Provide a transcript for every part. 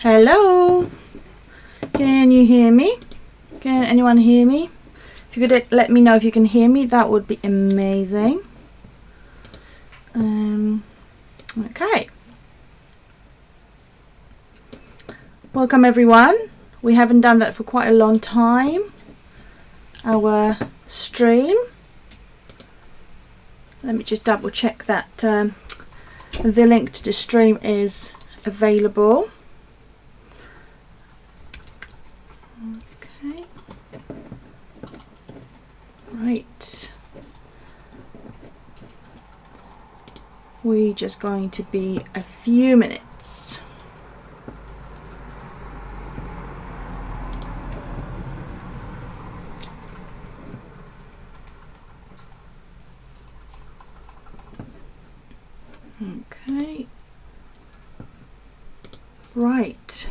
Hello, can you hear me? Can anyone hear me? If you could let me know if you can hear me, that would be amazing. Okay. Welcome everyone. We haven't done that for quite a long time. Our stream. Let me just double check that the link to the stream is available. Okay. Right. We're just going to be a few minutes. Okay. Right.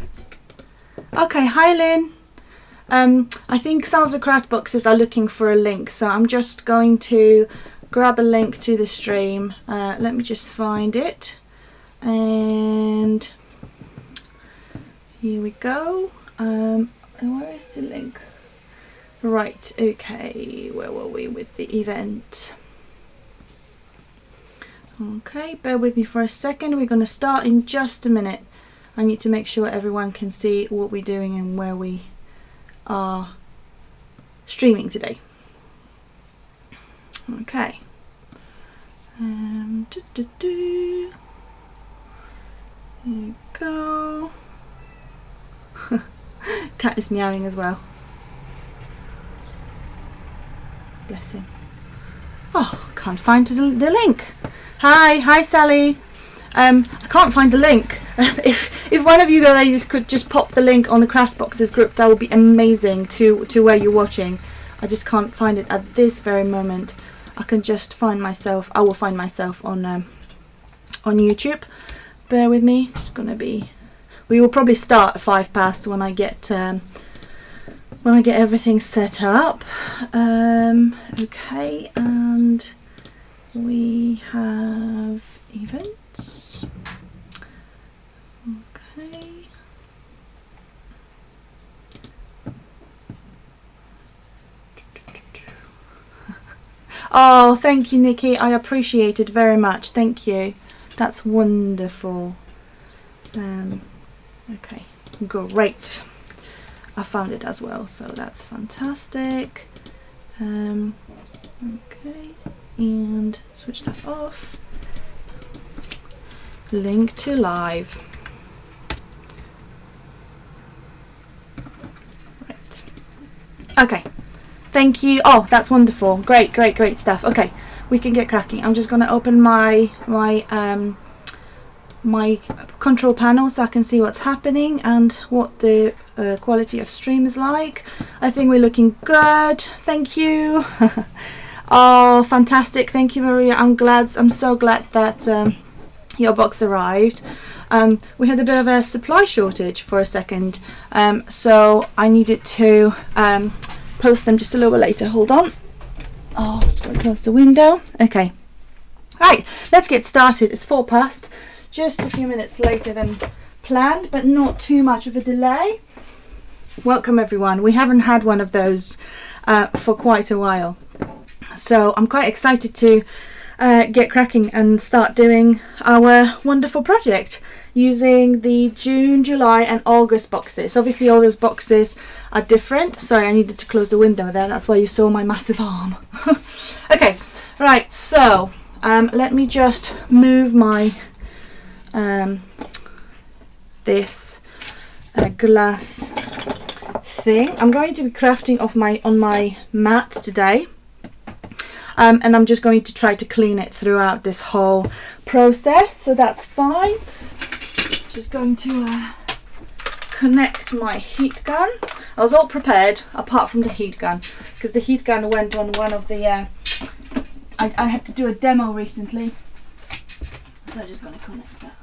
Okay, hi Lynn. I think some of the craft boxes are looking for a link, so I'm just going to grab a link to the stream. Let me just find it. And here we go. Where is the link? Right, okay, where were we with the event? Okay, bear with me for a second. We're going to start in just a minute. I need to make sure everyone can see what we're doing and where we are streaming today. Okay. Here you go. Cat is meowing as well. Bless him. Oh, can't find the link. Hi Sally. I can't find the link. If one of you guys could just pop the link on the Craft Boxes group, that would be amazing to where you're watching. I just can't find it at this very moment. I can just find myself. I will find myself on YouTube. Bear with me. Just gonna be. We will probably start at 5 past when I get everything set up. Okay, and we have events. Okay. Oh, thank you, Nikki. I appreciate it very much. Thank you. That's wonderful. Okay, great. I found it as well, so that's fantastic. Okay, and switch that off. Link to live. Right. Okay. Thank you. Oh, that's wonderful. Great stuff. Okay, we can get cracking. I'm just going to open my control panel so I can see what's happening and what the quality of stream is like. I think we're looking good. Thank you. Oh, fantastic. Thank you, Maria. I'm so glad that your box arrived. We had a bit of a supply shortage for a second, so I needed to post them just a little bit later. Hold on. Oh, just going to close the window. Okay. Right, let's get started. It's 4 past. Just a few minutes later than planned, but not too much of a delay. Welcome everyone. We haven't had one of those for quite a while. So I'm quite excited to get cracking and start doing our wonderful project using the June, July and August boxes. Obviously all those boxes are different. Sorry, I needed to close the window there. That's why you saw my massive arm. Okay, right, so let me just move my this glass thing. I'm going to be crafting on my mat today. And I'm just going to try to clean it throughout this whole process, so that's fine. Just going to connect my heat gun. I was all prepared apart from the heat gun, because the heat gun went on one of the I had to do a demo recently, so I'm just going to connect that.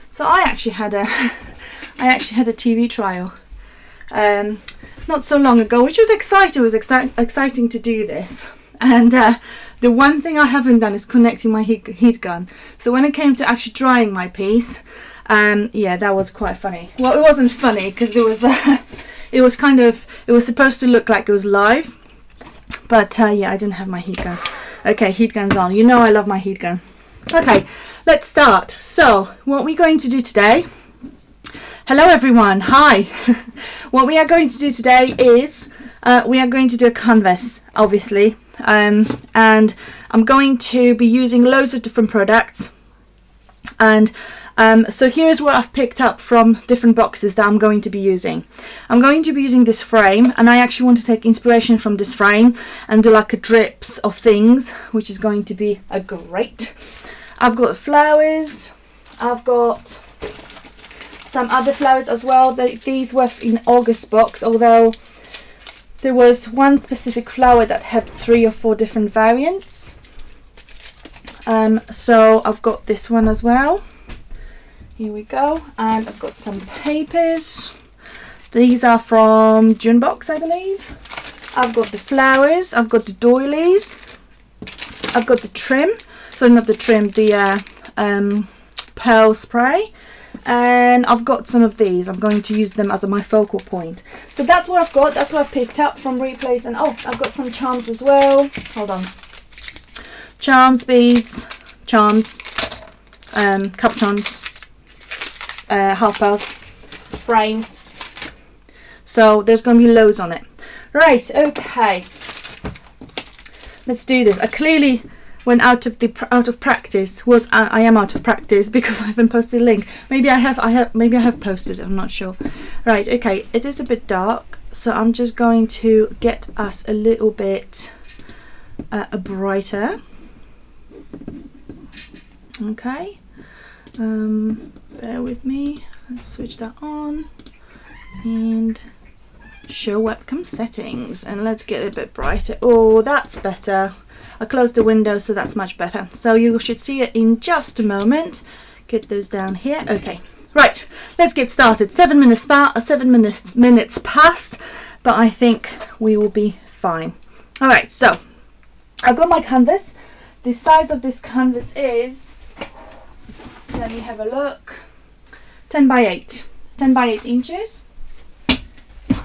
So I actually had a TV trial not so long ago, which was exciting. It was exciting to do this, and The one thing I haven't done is connecting my heat gun. So when it came to actually drying my piece, yeah, that was quite funny. Well, it wasn't funny because it was it was supposed to look like it was live, but yeah, I didn't have my heat gun. Okay, heat gun's on. You know I love my heat gun. Okay, let's start. So what we're going to do today, hello everyone, hi. What we are going to do today is we are going to do a canvas, obviously, and I'm going to be using loads of different products, and so here's what I've picked up from different boxes that I'm going to be using. I'm going to be using this frame, and I actually want to take inspiration from this frame and do like a drips of things, which is going to be a great. I've got flowers, I've got some other flowers as well. These were in August box, although there was one specific flower that had 3 or 4 different variants. So I've got this one as well. Here we go. And I've got some papers. These are from June box, I believe. I've got the flowers. I've got the doilies. I've got the trim. So not the trim, the pearl spray. And I've got some of these. I'm going to use them as my focal point. So that's what I've got. That's what I've picked up from Replace. And oh, I've got some charms as well. Hold on. Charms, beads, charms, cabochons, half bells, frames. So there's going to be loads on it. Right, okay. Let's do this. I clearly went out of practice. I am out of practice because I haven't posted a link. Maybe I have posted. I'm not sure. Right, okay. It is a bit dark, so I'm just going to get us a little bit brighter. Okay. Bear with me. Let's switch that on and show webcam settings, and let's get it a bit brighter. Oh, that's better. I closed the window, so that's much better. So you should see it in just a moment. Get those down here. Okay, right. Let's get started. 7 minutes past, but I think we will be fine. All right. So I've got my canvas. The size of this canvas is, let me have a look, 10 by 8 inches,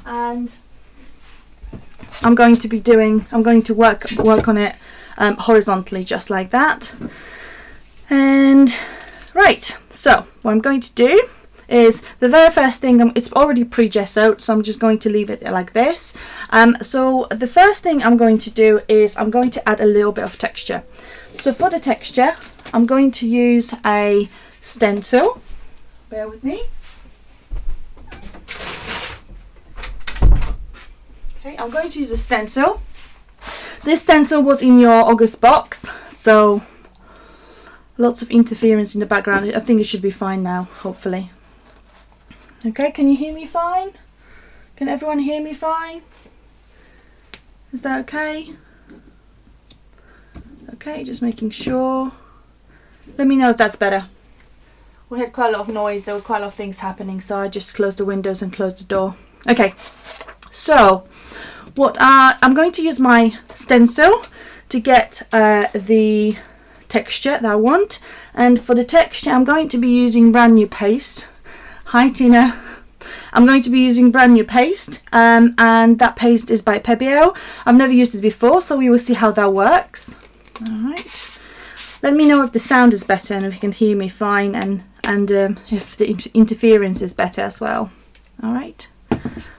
and I'm going to work on it horizontally, just like that. And right, so what I'm going to do is, the very first thing, it's already pre-gessoed, so I'm just going to leave it like this. So the first thing I'm going to do is I'm going to add a little bit of texture. So for the texture, I'm going to use a stencil. Bear with me. Okay, I'm going to use a stencil. This stencil was in your August box, so lots of interference in the background. I think it should be fine now, hopefully. Okay, can you hear me fine? Can everyone hear me fine? Is that okay? Okay, just making sure. Let me know if that's better. We had quite a lot of noise. There were quite a lot of things happening, so I just closed the windows and closed the door. Okay, so I'm going to use my stencil to get the texture that I want. And for the texture, I'm going to be using Brand New Paste. Hi Tina. I'm going to be using Brand New Paste, and that paste is by Pebeo. I've never used it before, so we will see how that works. All right. Let me know if the sound is better and if you can hear me fine, and if the interference is better as well. All right.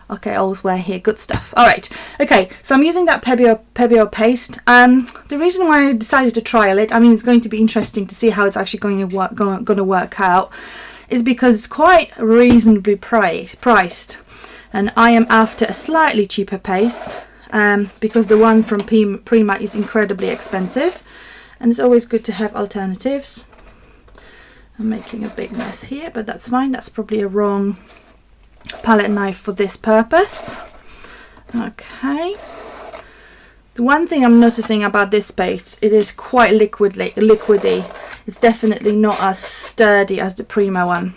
Okay, all's well here. Good stuff. All right. Okay, so I'm using that Pebeo paste. The reason why I decided to trial it, I mean, it's going to be interesting to see how it's actually going to work out, is because it's quite reasonably priced, and I am after a slightly cheaper paste, because the one from Prima is incredibly expensive, and it's always good to have alternatives. I'm making a big mess here, but that's fine. That's probably a wrong palette knife for this purpose. Okay. The one thing I'm noticing about this paste, it is quite liquidy. It's definitely not as sturdy as the Prima one.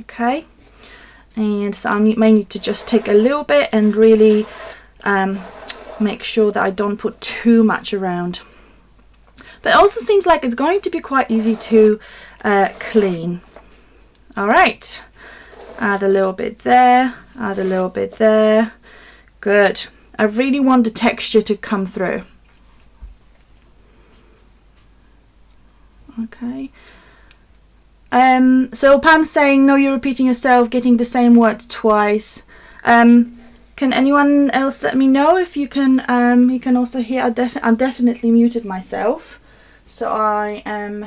Okay. And so I may need to just take a little bit and really make sure that I don't put too much around. but it also seems like it's going to be quite easy to clean. All right, add a little bit there, add a little bit there. Good. I really want the texture to come through. Okay. So Pam's saying, no, you're repeating yourself, getting the same words twice. Can anyone else let me know if you can also hear? I'm definitely muted myself, so I am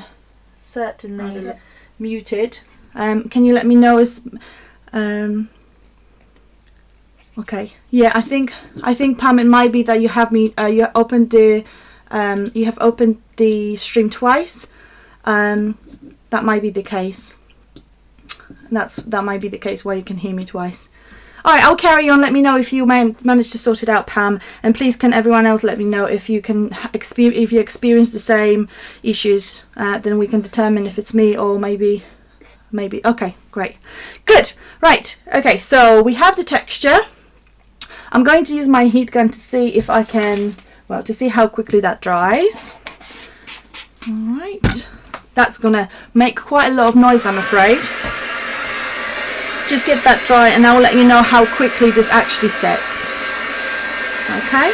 certainly muted. Can you let me know? Okay, yeah, I think Pam, it might be that you have you opened the stream twice. That might be the case. That might be the case why you can hear me twice. All right, I'll carry on. Let me know if you manage to sort it out, Pam. And please, can everyone else let me know if you experience the same issues? Then we can determine if it's me or maybe. Okay, great, good. Right. Okay, so we have the texture. I'm going to use my heat gun to see if I can. Well, to see how quickly that dries. All right. That's gonna make quite a lot of noise, I'm afraid. Just get that dry and I will let you know how quickly this actually sets. Okay?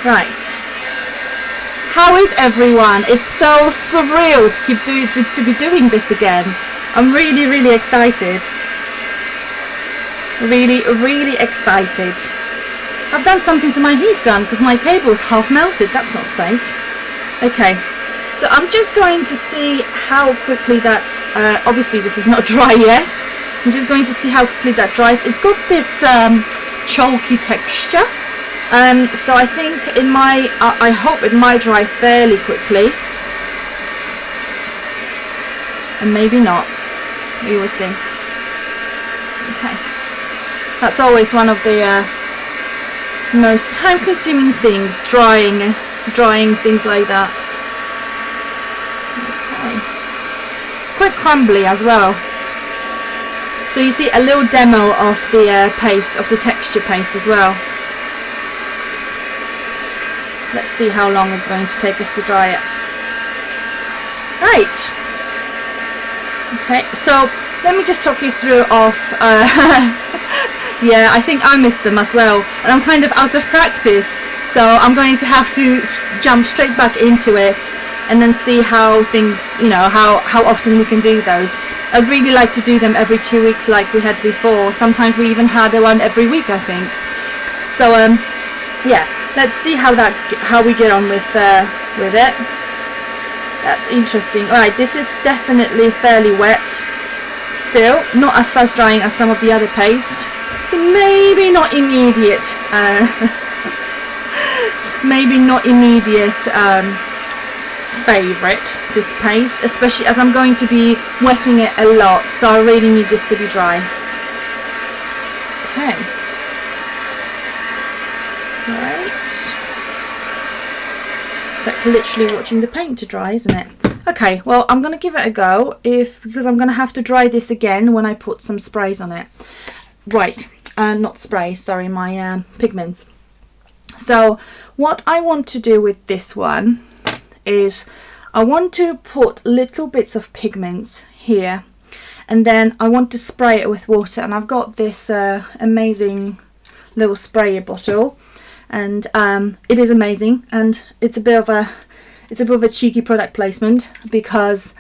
Right. How is everyone? It's so surreal to be doing this again. I'm really, really excited. Really, really excited. I've done something to my heat gun because my cable is half melted. That's not safe. Okay. So I'm just going to see how quickly that, obviously this is not dry yet. I'm just going to see how quickly that dries. It's got this chalky texture. So I think I hope it might dry fairly quickly. And maybe not. We will see. Okay. That's always one of the most time-consuming things, drying things like that. Quite crumbly as well. So you see a little demo of the paste, of the texture paste as well. Let's see how long it's going to take us to dry it. Right. Okay, so let me just talk you through yeah, I think I missed them as well, and I'm kind of out of practice, so I'm going to have to jump straight back into it and then see how things, how often we can do those. I'd really like to do them every 2 weeks like we had before. Sometimes we even had one every week, I think. So yeah, let's see how we get on with it. That's interesting. Alright, this is definitely fairly wet still, not as fast drying as some of the other paste. So maybe not immediate favourite, this paste, especially as I'm going to be wetting it a lot, so I really need this to be dry. Okay. Right. It's like literally watching the paint to dry, isn't it? Okay, well, I'm going to give it a go because I'm going to have to dry this again when I put some sprays on it. Right, not sprays, sorry, my pigments. So what I want to do with this one is I want to put little bits of pigments here, and then I want to spray it with water, and I've got this amazing little sprayer bottle, and it is amazing, and it's a bit of a cheeky product placement because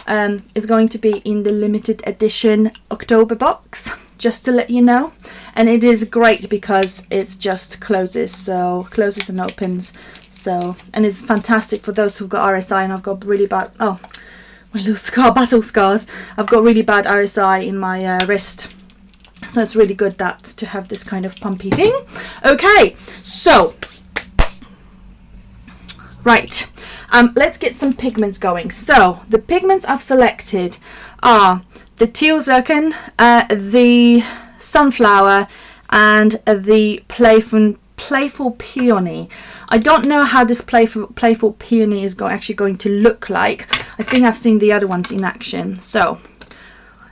it's going to be in the limited edition October box, just to let you know. And it is great because it just closes and opens. So, and it's fantastic for those who've got RSI, and I've got really bad, oh, my little battle scars. I've got really bad RSI in my wrist. So it's really good to have this kind of pumpy thing. Okay, so, right, let's get some pigments going. So, the pigments I've selected are the teal zircon, the sunflower, and the playful peony. I don't know how this playful peony is actually going to look like. I think I've seen the other ones in action, so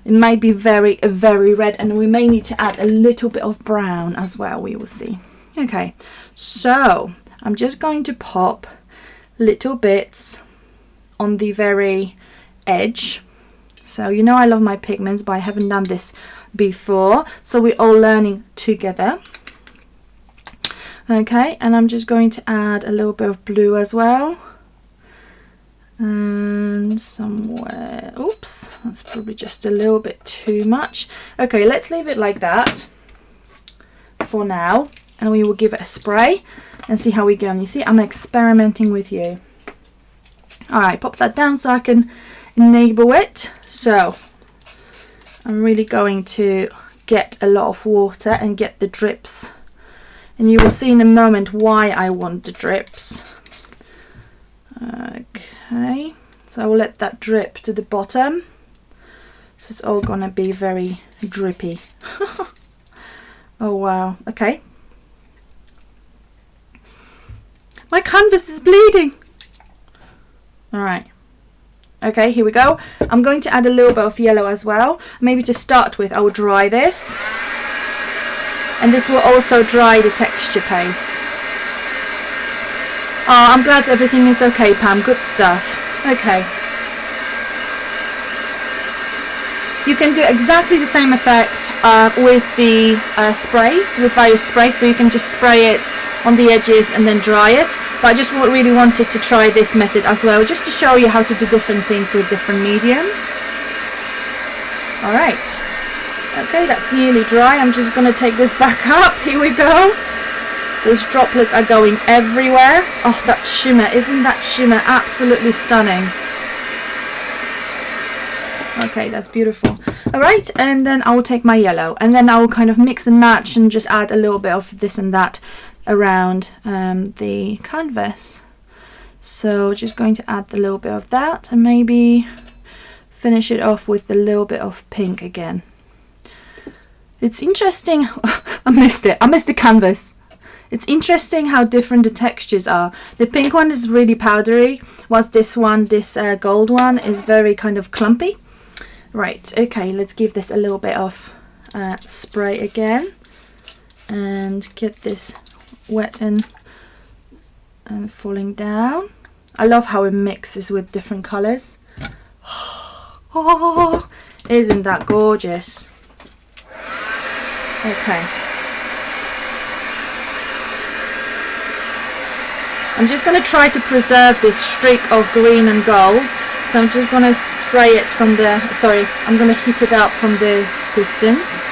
it might be very, very red, and we may need to add a little bit of brown as well. We will see. Okay, so I'm just going to pop little bits on the very edge. So you know I love my pigments, but I haven't done this before, so we're all learning together. Okay, and I'm just going to add a little bit of blue as well, and somewhere, oops, that's probably just a little bit too much. Okay, let's leave it like that for now, and we will give it a spray and see how we go. And you see, I'm experimenting with you. All right, pop that down so I can enable it. So I'm really going to get a lot of water and get the drips, and you will see in a moment why I want the drips. Okay, so I will let that drip to the bottom. This is all gonna be very drippy. Oh wow, okay. My canvas is bleeding. All right. Okay, here we go. I'm going to add a little bit of yellow as well. Maybe to start with, I will dry this. And this will also dry the texture paste. Oh, I'm glad everything is okay, Pam. Good stuff. Okay. You can do exactly the same effect with the sprays, with various sprays. So you can just spray it on the edges and then dry it. But I just really wanted to try this method as well, just to show you how to do different things with different mediums. All right. Okay, that's nearly dry. I'm just going to take this back up. Here we go. Those droplets are going everywhere. Oh, that shimmer. Isn't that shimmer absolutely stunning? Okay, that's beautiful. All right, and then I will take my yellow, and then I will kind of mix and match and just add a little bit of this and that around the canvas. So just going to add a little bit of that and maybe finish it off with a little bit of pink again. It's interesting. I missed it. I missed the canvas. It's interesting how different the textures are. The pink one is really powdery, whilst this one, this gold one, is very kind of clumpy. Right, okay, let's give this a little bit of spray again and get this wet and falling down. I love how it mixes with different colours. Oh, isn't that gorgeous? Okay. I'm just going to try to preserve this streak of green and gold. So I'm just going to spray it from the, sorry, I'm going to heat it up from the distance.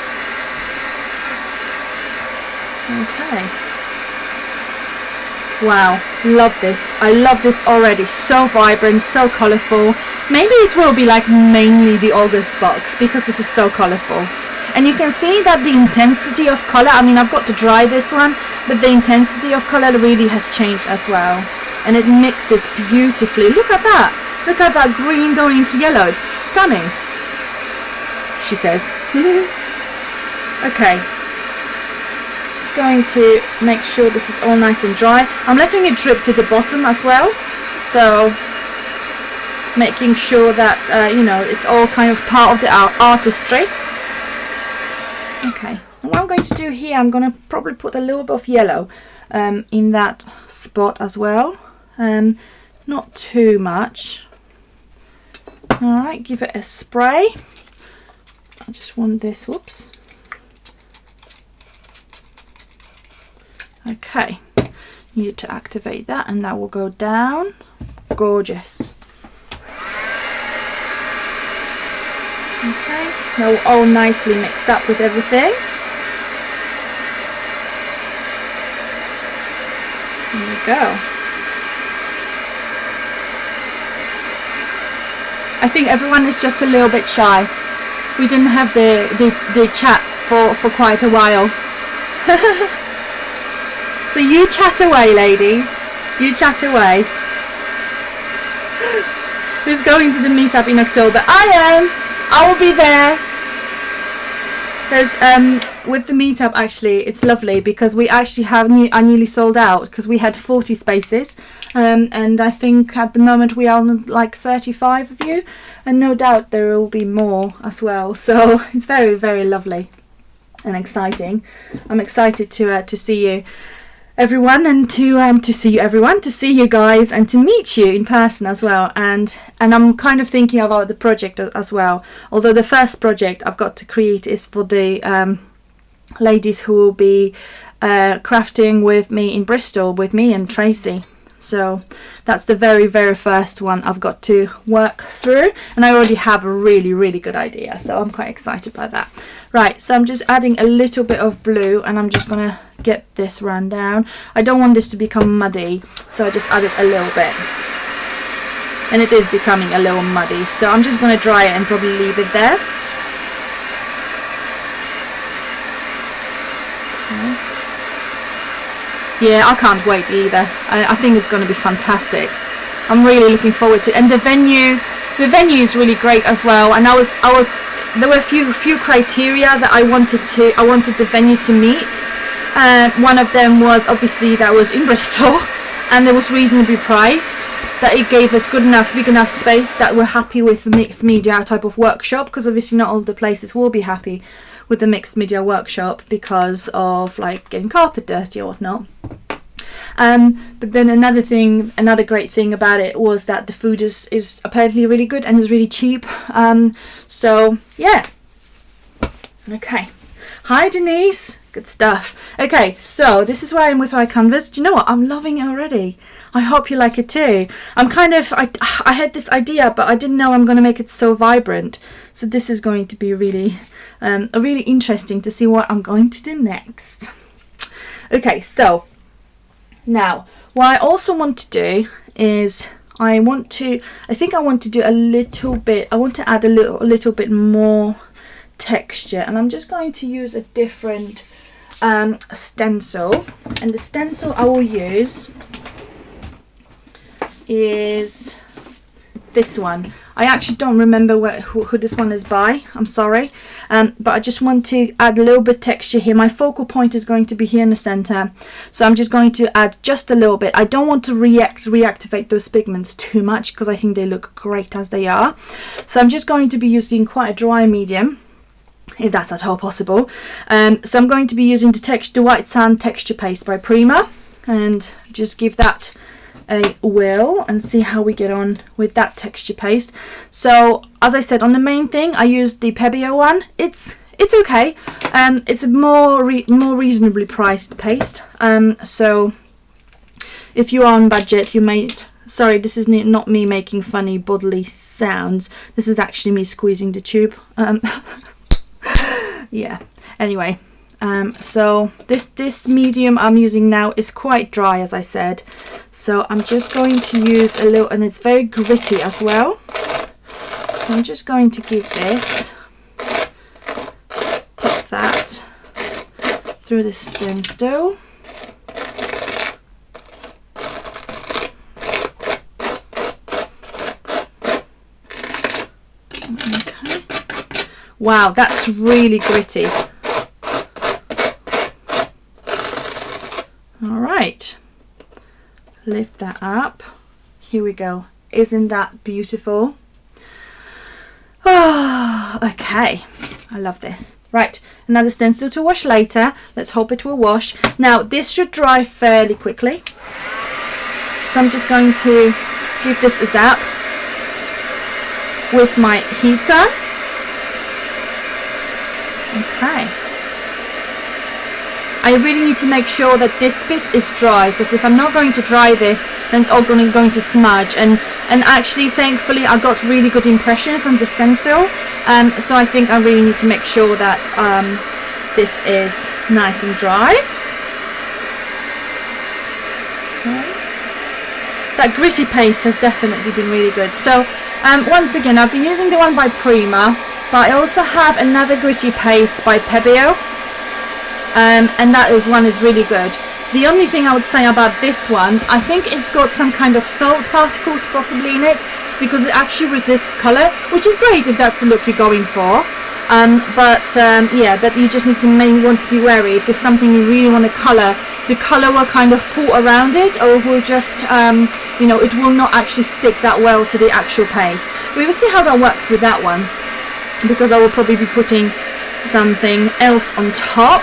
Okay. Wow, love this. I love this already. So vibrant, so colourful. Maybe it will be like mainly the August box because this is so colourful. And you can see that the intensity of colour, I mean, I've got to dry this one, but the intensity of colour really has changed as well. And it mixes beautifully. Look at that. Look at that green going into yellow. It's stunning, she says. Okay. Just going to make sure this is all nice and dry. I'm letting it drip to the bottom as well. So making sure that, you know, it's all kind of part of the artistry. Okay. And what I'm going to do here, I'm going to probably put a little bit of yellow in that spot as well. Not too much. Alright, give it a spray. I just want this, whoops. Okay, need to activate that and that will go down. Gorgeous. Okay, that will all nicely mix up with everything. There we go. I think everyone is just a little bit shy. We didn't have the chats for quite a while. So you chat away, ladies. You chat away. Who's going to the meetup in October? I am. I will be there. There's with the meetup, actually it's lovely because we actually are nearly sold out because we had 40 spaces, and I think at the moment we are like 35 of you, and no doubt there will be more as well. So it's very, very lovely and exciting. I'm excited to see you. everyone, and to see you everyone, to see you guys, and to meet you in person as well. And I'm kind of thinking about the project as well. Although the first project I've got to create is for the ladies who will be crafting with me in Bristol, with me and Tracy. So that's the very, very first one I've got to work through, and I already have a really, really good idea, so I'm quite excited by that. Right, so I'm just adding a little bit of blue, and I'm just gonna get this run down. I don't want this to become muddy, so I just added a little bit, and it is becoming a little muddy, so I'm just gonna dry it and probably leave it there. Okay. Yeah, I can't wait either. I think it's going to be fantastic. I'm really looking forward to it. And the venue is really great as well. And there were a few criteria that I wanted the venue to meet. One of them was obviously that was in Bristol, and it was reasonably priced. That it gave us big enough space that we're happy with the mixed media type of workshop, because obviously not all the places will be happy with the mixed media workshop because of like getting carpet dirty or whatnot. But then another great thing about it was that the food is apparently really good and is really cheap. So yeah. Okay. Hi Denise. Good stuff. Okay, so this is where I am with my canvas. Do you know what? I'm loving it already. I hope you like it too. I had this idea, but I didn't know I'm going to make it so vibrant. So this is going to be really interesting to see what I'm going to do next. Okay, so now what I also want to do is I want to do a little bit. I want to add a little bit more texture, and I'm just going to use a different stencil, and the stencil I will use is this one. I actually don't remember who this one is by, I'm sorry, but I just want to add a little bit of texture here. My focal point is going to be here in the center, so I'm just going to add just a little bit. I don't want to reactivate those pigments too much because I think they look great as they are, so I'm just going to be using quite a dry medium, if that's at all possible. So I'm going to be using the White Sand Texture Paste by Prima, and just give that a whirl and see how we get on with that texture paste. So as I said, on the main thing I used the Pebeo one. It's okay. It's a more reasonably priced paste. So if you are on budget, you may. Sorry, this is not me making funny bodily sounds. This is actually me squeezing the tube. Yeah. Anyway. So this medium I'm using now is quite dry, as I said, so I'm just going to use a little, and it's very gritty as well, so I'm just going to give this, put that through the stencil. Okay. Wow, that's really gritty. Alright, lift that up. Here we go. Isn't that beautiful? Oh, okay. I love this. Right, another stencil to wash later. Let's hope it will wash. Now, this should dry fairly quickly, so I'm just going to give this a zap with my heat gun. Okay. I really need to make sure that this bit is dry, because if I'm not going to dry this, then it's all going to smudge. And actually, thankfully, I got really good impression from the stencil. So I think I really need to make sure that this is nice and dry. Okay. That gritty paste has definitely been really good. So once again, I've been using the one by Prima, but I also have another gritty paste by Pebeo. And that one is really good. The only thing I would say about this one, I think it's got some kind of salt particles possibly in it, because it actually resists colour, which is great if that's the look you're going for. Yeah, but you just need to want to be wary. If there's something you really want to colour, the colour will kind of pull around it, or will just, it will not actually stick that well to the actual paste. We will see how that works with that one, because I will probably be putting something else on top.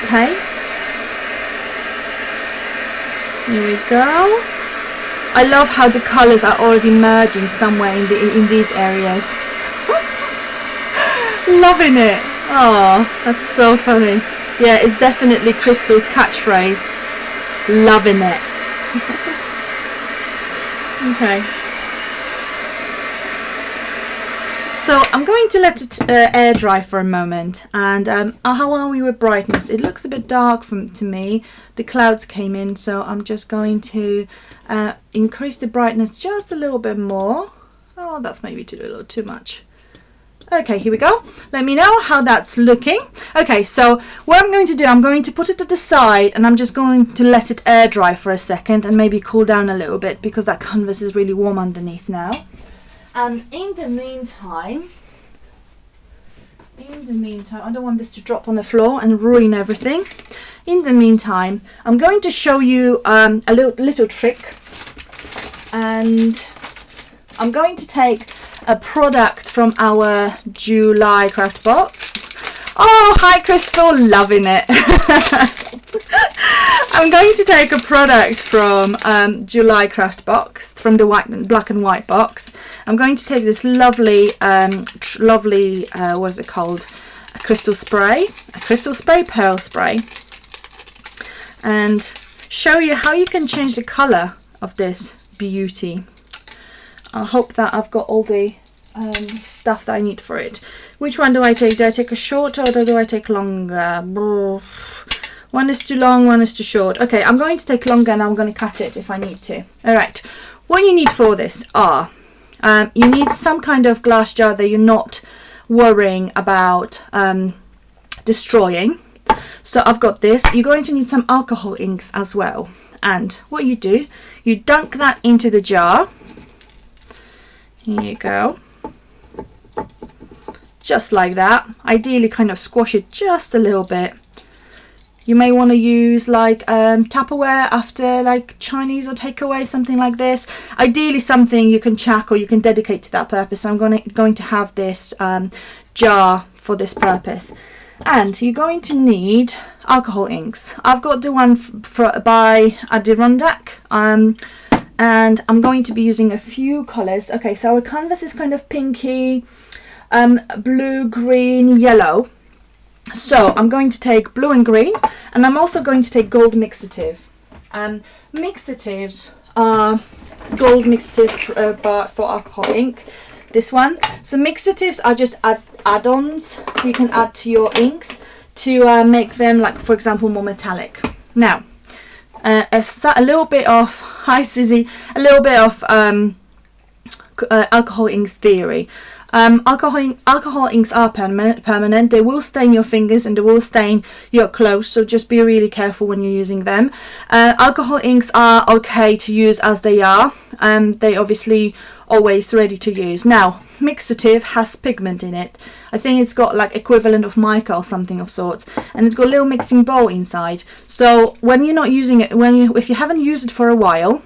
Okay, Here we go. I love how the colours are already merging somewhere in these areas. Loving it. Oh, that's so funny. Yeah, it's definitely Crystal's catchphrase. Loving it. Okay. So I'm going to let it air dry for a moment. And how are we with brightness? It looks a bit dark to me. The clouds came in, so I'm just going to increase the brightness just a little bit more. Oh, that's maybe a little too much. Okay, here we go. Let me know how that's looking. Okay, so what I'm going to do, I'm going to put it to the side and I'm just going to let it air dry for a second and maybe cool down a little bit because that canvas is really warm underneath now. And in the meantime, I don't want this to drop on the floor and ruin everything. In the meantime, I'm going to show you a little trick. And I'm going to take a product from our July craft box. Oh, hi Crystal, loving it. I'm going to take a product from July craft box, from the black and white box. I'm going to take this lovely, what is it called? A crystal spray, pearl spray, and show you how you can change the color of this beauty. I hope that I've got all the stuff that I need for it. Which one do I take? Do I take a short or do I take longer? One is too long, one is too short. Okay, I'm going to take longer and I'm going to cut it if I need to. Alright, what you need for this are, you need some kind of glass jar that you're not worrying about destroying. So I've got this. You're going to need some alcohol inks as well. And what you do, you dunk that into the jar. Here you go. Just like that. Ideally kind of squash it just a little bit. You may want to use like Tupperware after like Chinese or takeaway, something like this. Ideally something you can chuck or you can dedicate to that purpose. So I'm going to have this jar for this purpose. And you're going to need alcohol inks. I've got the one by Adirondack. And I'm going to be using a few colours. Okay, so our canvas is kind of pinky, blue, green, yellow. So I'm going to take blue and green, and I'm also going to take gold mixative. Mixatives are gold mixative for alcohol ink. This one. So mixatives are just add-ons you can add to your inks to make them, like for example, more metallic. Now, a little bit of, hi Susie, a little bit of alcohol inks theory. Alcohol inks are permanent. They will stain your fingers and they will stain your clothes, so just be really careful when you're using them. Alcohol inks are okay to use as they are. They obviously always ready to use. Now, mixative has pigment in it. I think it's got like equivalent of mica or something of sorts, and it's got a little mixing bowl inside. So when you're not using it, if you haven't used it for a while,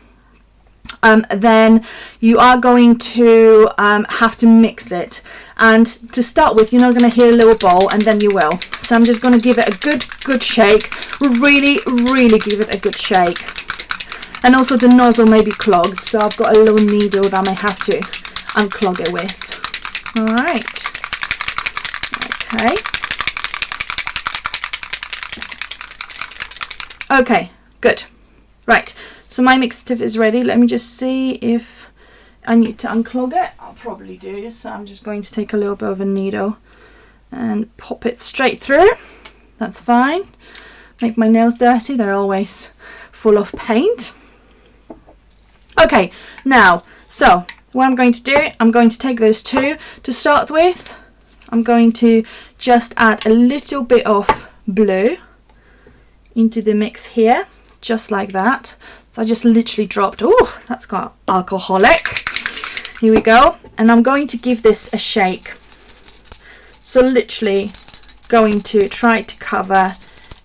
then you are going to have to mix it. And to start with, you're not going to hear a little bowl, and then you will. So I'm just going to give it a good shake. Really give it a good shake. And also the nozzle may be clogged, so I've got a little needle that I may have to unclog it with. Alright. Okay, good. Right, so my mixative is ready. Let me just see if I need to unclog it. I'll probably do, so I'm just going to take a little bit of a needle and pop it straight through. That's fine. Make my nails dirty, they're always full of paint. Okay, now, so what I'm going to do, I'm going to take those two to start with. I'm going to just add a little bit of blue into the mix here, just like that. So I just literally dropped, oh, that's got alcoholic. Here we go. And I'm going to give this a shake. So literally going to try to cover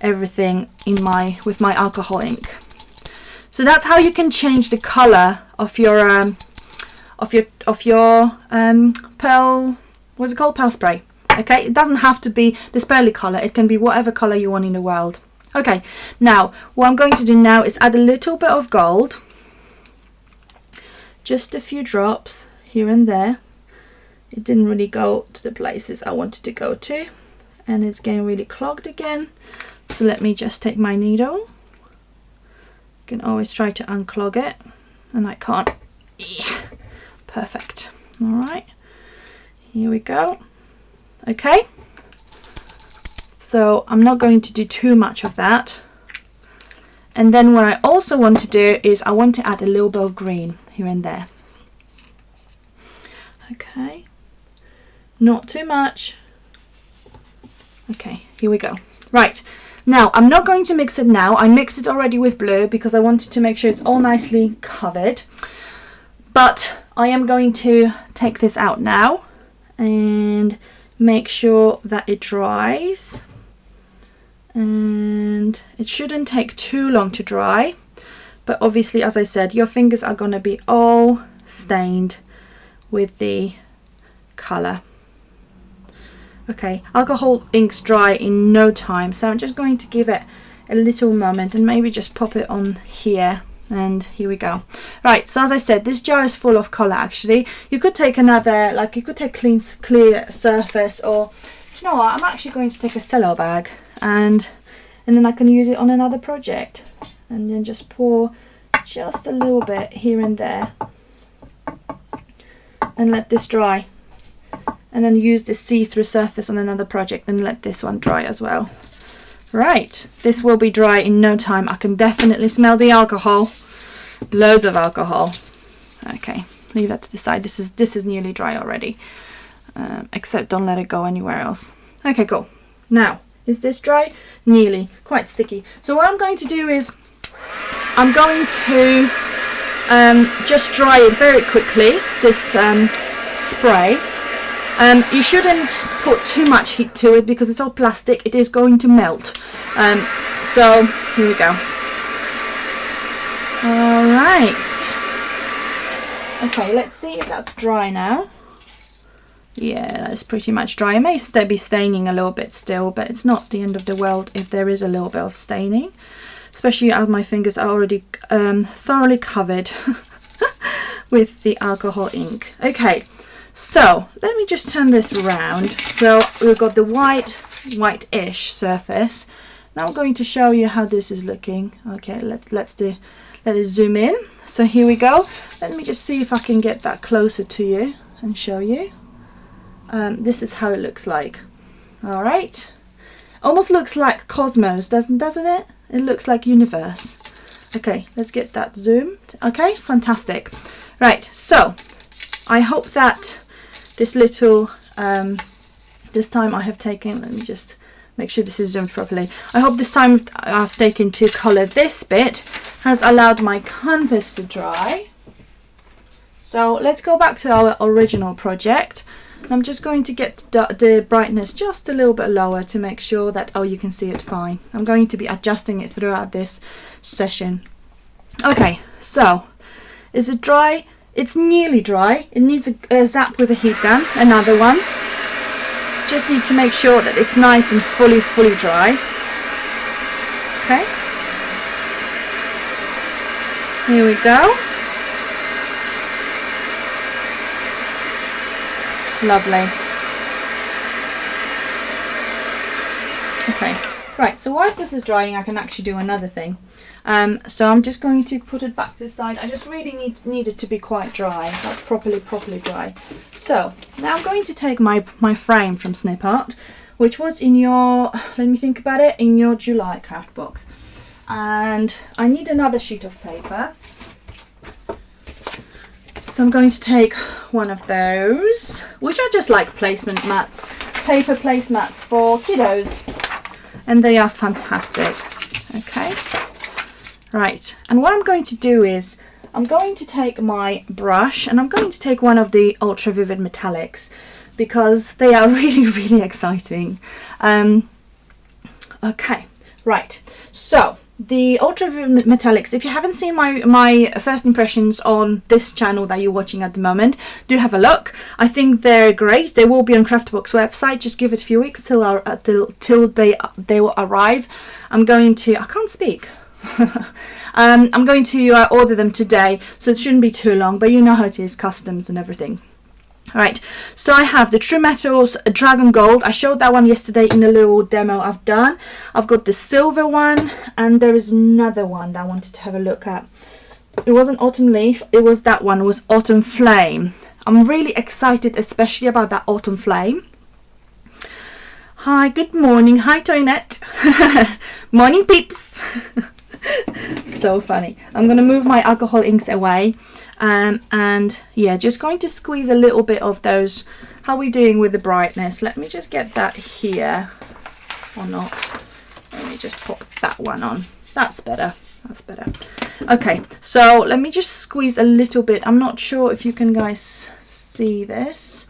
everything with my alcohol ink. So that's how you can change the color of your pearl, what's it called? Pearl spray. Okay, it doesn't have to be this pearly color. It can be whatever color you want in the world. Okay, now what I'm going to do now is add a little bit of gold, just a few drops here and there. It didn't really go to the places I wanted to go to, and it's getting really clogged again. So let me just take my needle. You can always try to unclog it, and I can't. Yeah. Perfect. All right, here we go. Okay, so I'm not going to do too much of that. And then what I also want to do is I want to add a little bit of green here and there. Okay, not too much. Okay, here we go. Right, now I'm not going to mix it now. I mixed it already with blue because I wanted to make sure it's all nicely covered. But I am going to take this out now and make sure that it dries. And it shouldn't take too long to dry. But obviously, as I said, your fingers are going to be all stained with the colour. Okay, alcohol inks dry in no time, so I'm just going to give it a little moment and maybe just pop it on here, and here we go. Right, so as I said, this jar is full of colour actually. You could take another, like you could take clear surface, or you know what, I'm actually going to take a cello bag and then I can use it on another project, and then just pour just a little bit here and there and let this dry. And then use this see-through surface on another project and let this one dry as well. Right, this will be dry in no time. I can definitely smell the alcohol. Loads of alcohol. Okay, leave that to the side. This is nearly dry already. Except don't let it go anywhere else. Okay, cool. Now, is this dry? Nearly. Quite sticky. So what I'm going to do is I'm going to just dry it very quickly, this spray. You shouldn't put too much heat to it because it's all plastic. It is going to melt. So here we go. All right. Okay, let's see if that's dry now. Yeah, that's pretty much dry. It may be staining a little bit still, but it's not the end of the world if there is a little bit of staining. Especially as my fingers are already thoroughly covered with the alcohol ink. Okay. So let me just turn this around. So we've got the white-ish surface. Now I'm going to show you how this is looking. Okay, let it zoom in. So here we go. Let me just see if I can get that closer to you and show you. This is how it looks like. All right, almost looks like Cosmos, doesn't it? It looks like universe. Okay, let's get that zoomed. Okay, fantastic. Right, so I hope that this little, this time I have taken, let me just make sure this is zoomed properly. I hope this time I've taken to colour this bit has allowed my canvas to dry. So let's go back to our original project. I'm just going to get the brightness just a little bit lower to make sure that, oh, you can see it fine. I'm going to be adjusting it throughout this session. Okay, so is it dry? It's nearly dry. It needs a zap with a heat gun, another one. Just need to make sure that it's nice and fully dry. Okay. Here we go. Lovely. Okay, right, so whilst this is drying, I can actually do another thing. So I'm just going to put it back to the side. I just really need it to be quite dry, like properly dry. So now I'm going to take my frame from Snip Art, which was in your, let me think about it, in your July craft box. And I need another sheet of paper. So I'm going to take one of those, which are just like placement mats, paper placemats for kiddos. And they are fantastic. Okay. Right, and what I'm going to do is I'm going to take my brush and I'm going to take one of the Ultra Vivid Metallics because they are really exciting. Okay, right, so the Ultra Metallics, if you haven't seen my first impressions on this channel that you're watching at the moment, do have a look. I think they're great. They will be on Craftbox website. Just give it a few weeks till they will arrive. I'm going to, I can't speak. I'm going to order them today, so it shouldn't be too long, but you know how it is, customs and everything. Alright, so I have the True Metals Dragon Gold. I showed that one yesterday in a little demo I've done. I've got the silver one, and there is another one that I wanted to have a look at. It wasn't Autumn Leaf, it was that one, it was Autumn Flame. I'm really excited, especially about that Autumn Flame. Hi, good morning. Hi, Toinette. Morning, peeps. So funny. I'm going to move my alcohol inks away. And yeah, just going to squeeze a little bit of those. How are we doing with the brightness? Let me just get that here, or not. Let me just pop that one on. That's better. That's better. Okay, so let me just squeeze a little bit. I'm not sure if you can guys see this.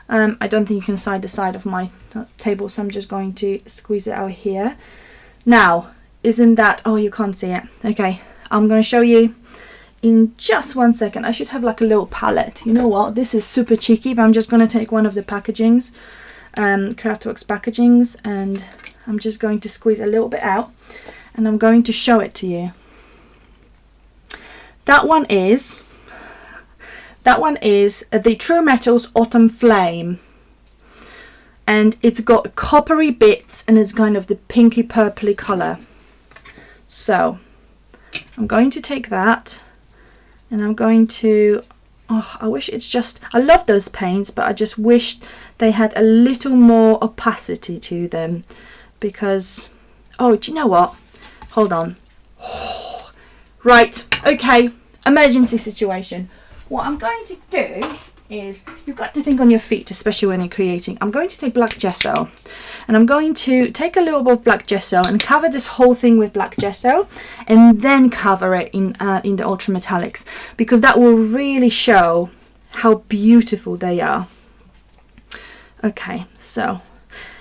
I don't think you can see the side of my table, so I'm just going to squeeze it out here. Now, isn't that, oh, you can't see it. Okay, I'm going to show you in just 1 second. I should have like a little palette. You know what? This is super cheeky, but I'm just going to take one of the packagings, Craftworks packagings, and I'm just going to squeeze a little bit out, and I'm going to show it to you. That one is the True Metals Autumn Flame, and it's got coppery bits, and it's kind of the pinky purpley colour. So I'm going to take that, and I'm going to, oh, I wish it's just, I love those paints, but I just wish they had a little more opacity to them, because, oh, do you know what? Hold on. Right, okay, emergency situation. What I'm going to do is, you've got to think on your feet, especially when you're creating. I'm going to take black gesso, and I'm going to take a little bit of black gesso and cover this whole thing with black gesso, and then cover it in the Ultra Metallics, because that will really show how beautiful they are. Okay, so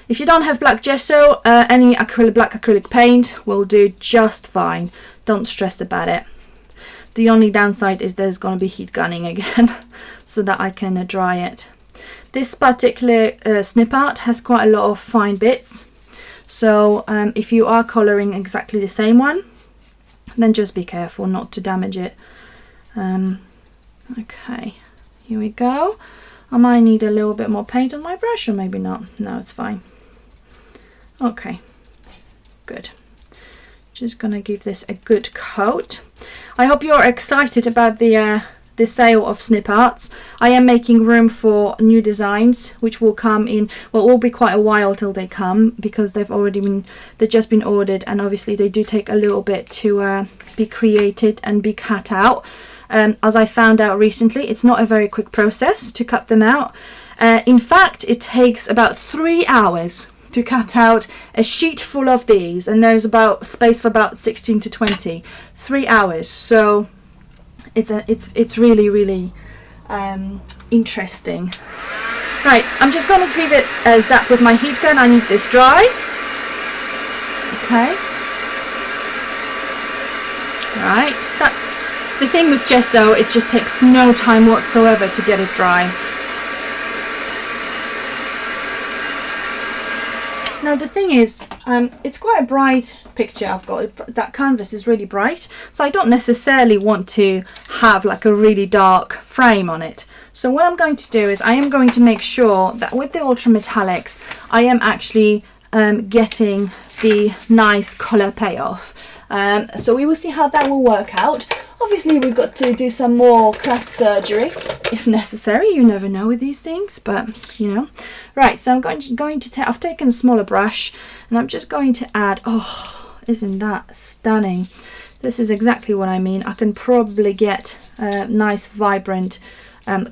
if you don't have black gesso, any black acrylic paint will do just fine. Don't stress about it. The only downside is there's going to be heat gunning again so that I can dry it. This particular snip art has quite a lot of fine bits, so if you are colouring exactly the same one, then just be careful not to damage it. Okay, here we go. I might need a little bit more paint on my brush, or maybe not. No, it's fine. Okay, good. Just gonna give this a good coat. I hope you're excited about the sale of snip arts. I am making room for new designs, which will come in, well, it will be quite a while till they come, because they've just been ordered, and obviously they do take a little bit to be created and be cut out. As I found out recently, it's not a very quick process to cut them out. In fact, it takes about 3 hours to cut out a sheet full of these, and there's about space for about 16 to 20. 3 hours. So it's really interesting. Right, I'm just going to give it a zap with my heat gun. I need this dry. Okay. Right, that's the thing with gesso, it just takes no time whatsoever to get it dry. Now the thing is, it's quite a bright picture I've got. That canvas is really bright, so I don't necessarily want to have like a really dark frame on it. So what I'm going to do is I am going to make sure that with the Ultra Metallics, I am actually getting the nice colour payoff. So we will see how that will work out. Obviously we've got to do some more craft surgery if necessary. You never know with these things, but you know. Right, so I'm going to I've taken a smaller brush, and I'm just going to add, oh, isn't that stunning? This is exactly what I mean. I can probably get a nice vibrant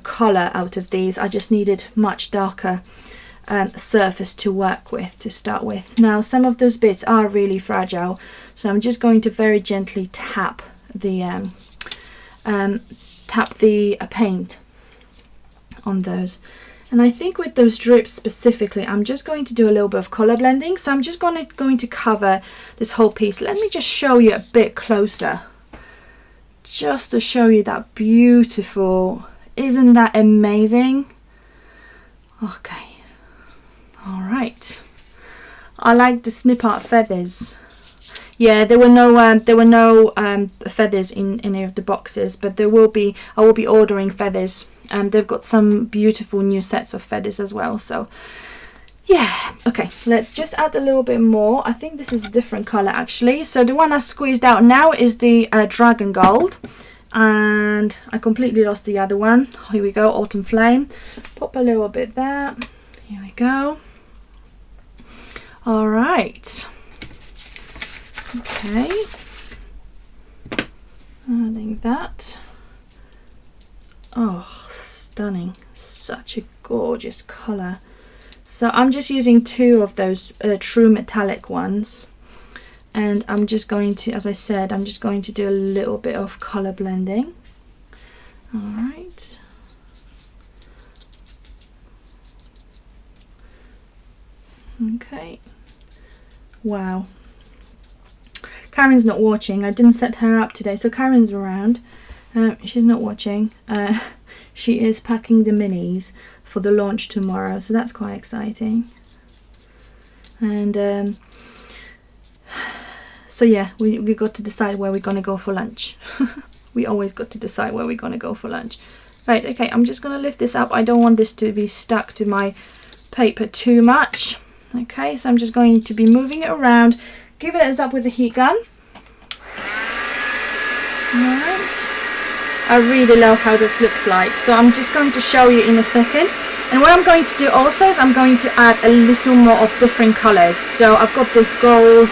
colour out of these. I just needed much darker surface to work with to start with. Now some of those bits are really fragile, so I'm just going to very gently tap the paint on those, And I think with those drips specifically, I'm just going to do a little bit of color blending. So I'm just going to cover this whole piece. Let me just show you a bit closer, just to show you that beautiful. Isn't that amazing? Okay. All right. I like the snip art feathers. Yeah, there were no feathers in any of the boxes, but there will be. I will be ordering feathers. They've got some beautiful new sets of feathers as well. So yeah, okay, let's just add a little bit more. I think this is a different color actually. So the one I squeezed out now is the Dragon Gold, and I completely lost the other one. Here we go, Autumn Flame. Pop a little bit there. Here we go. All right. Okay. Adding that. Oh, stunning. Such a gorgeous color. So I'm just using 2 of those true metallic ones. And I'm just going to, as I said, I'm just going to do a little bit of color blending. All right. Okay. Wow. Karen's not watching. I didn't set her up today, so Karen's around. She's not watching. She is packing the minis for the launch tomorrow, so that's quite exciting. And so yeah, we got to decide where we're gonna go for lunch. We always got to decide where we're gonna go for lunch. Right, okay, I'm just gonna lift this up. I don't want this to be stuck to my paper too much. Okay, so I'm just going to be moving it around. Give it a zap with a heat gun. Alright. I really love how this looks like. So I'm just going to show you in a second. And what I'm going to do also is I'm going to add a little more of different colours. So I've got this gold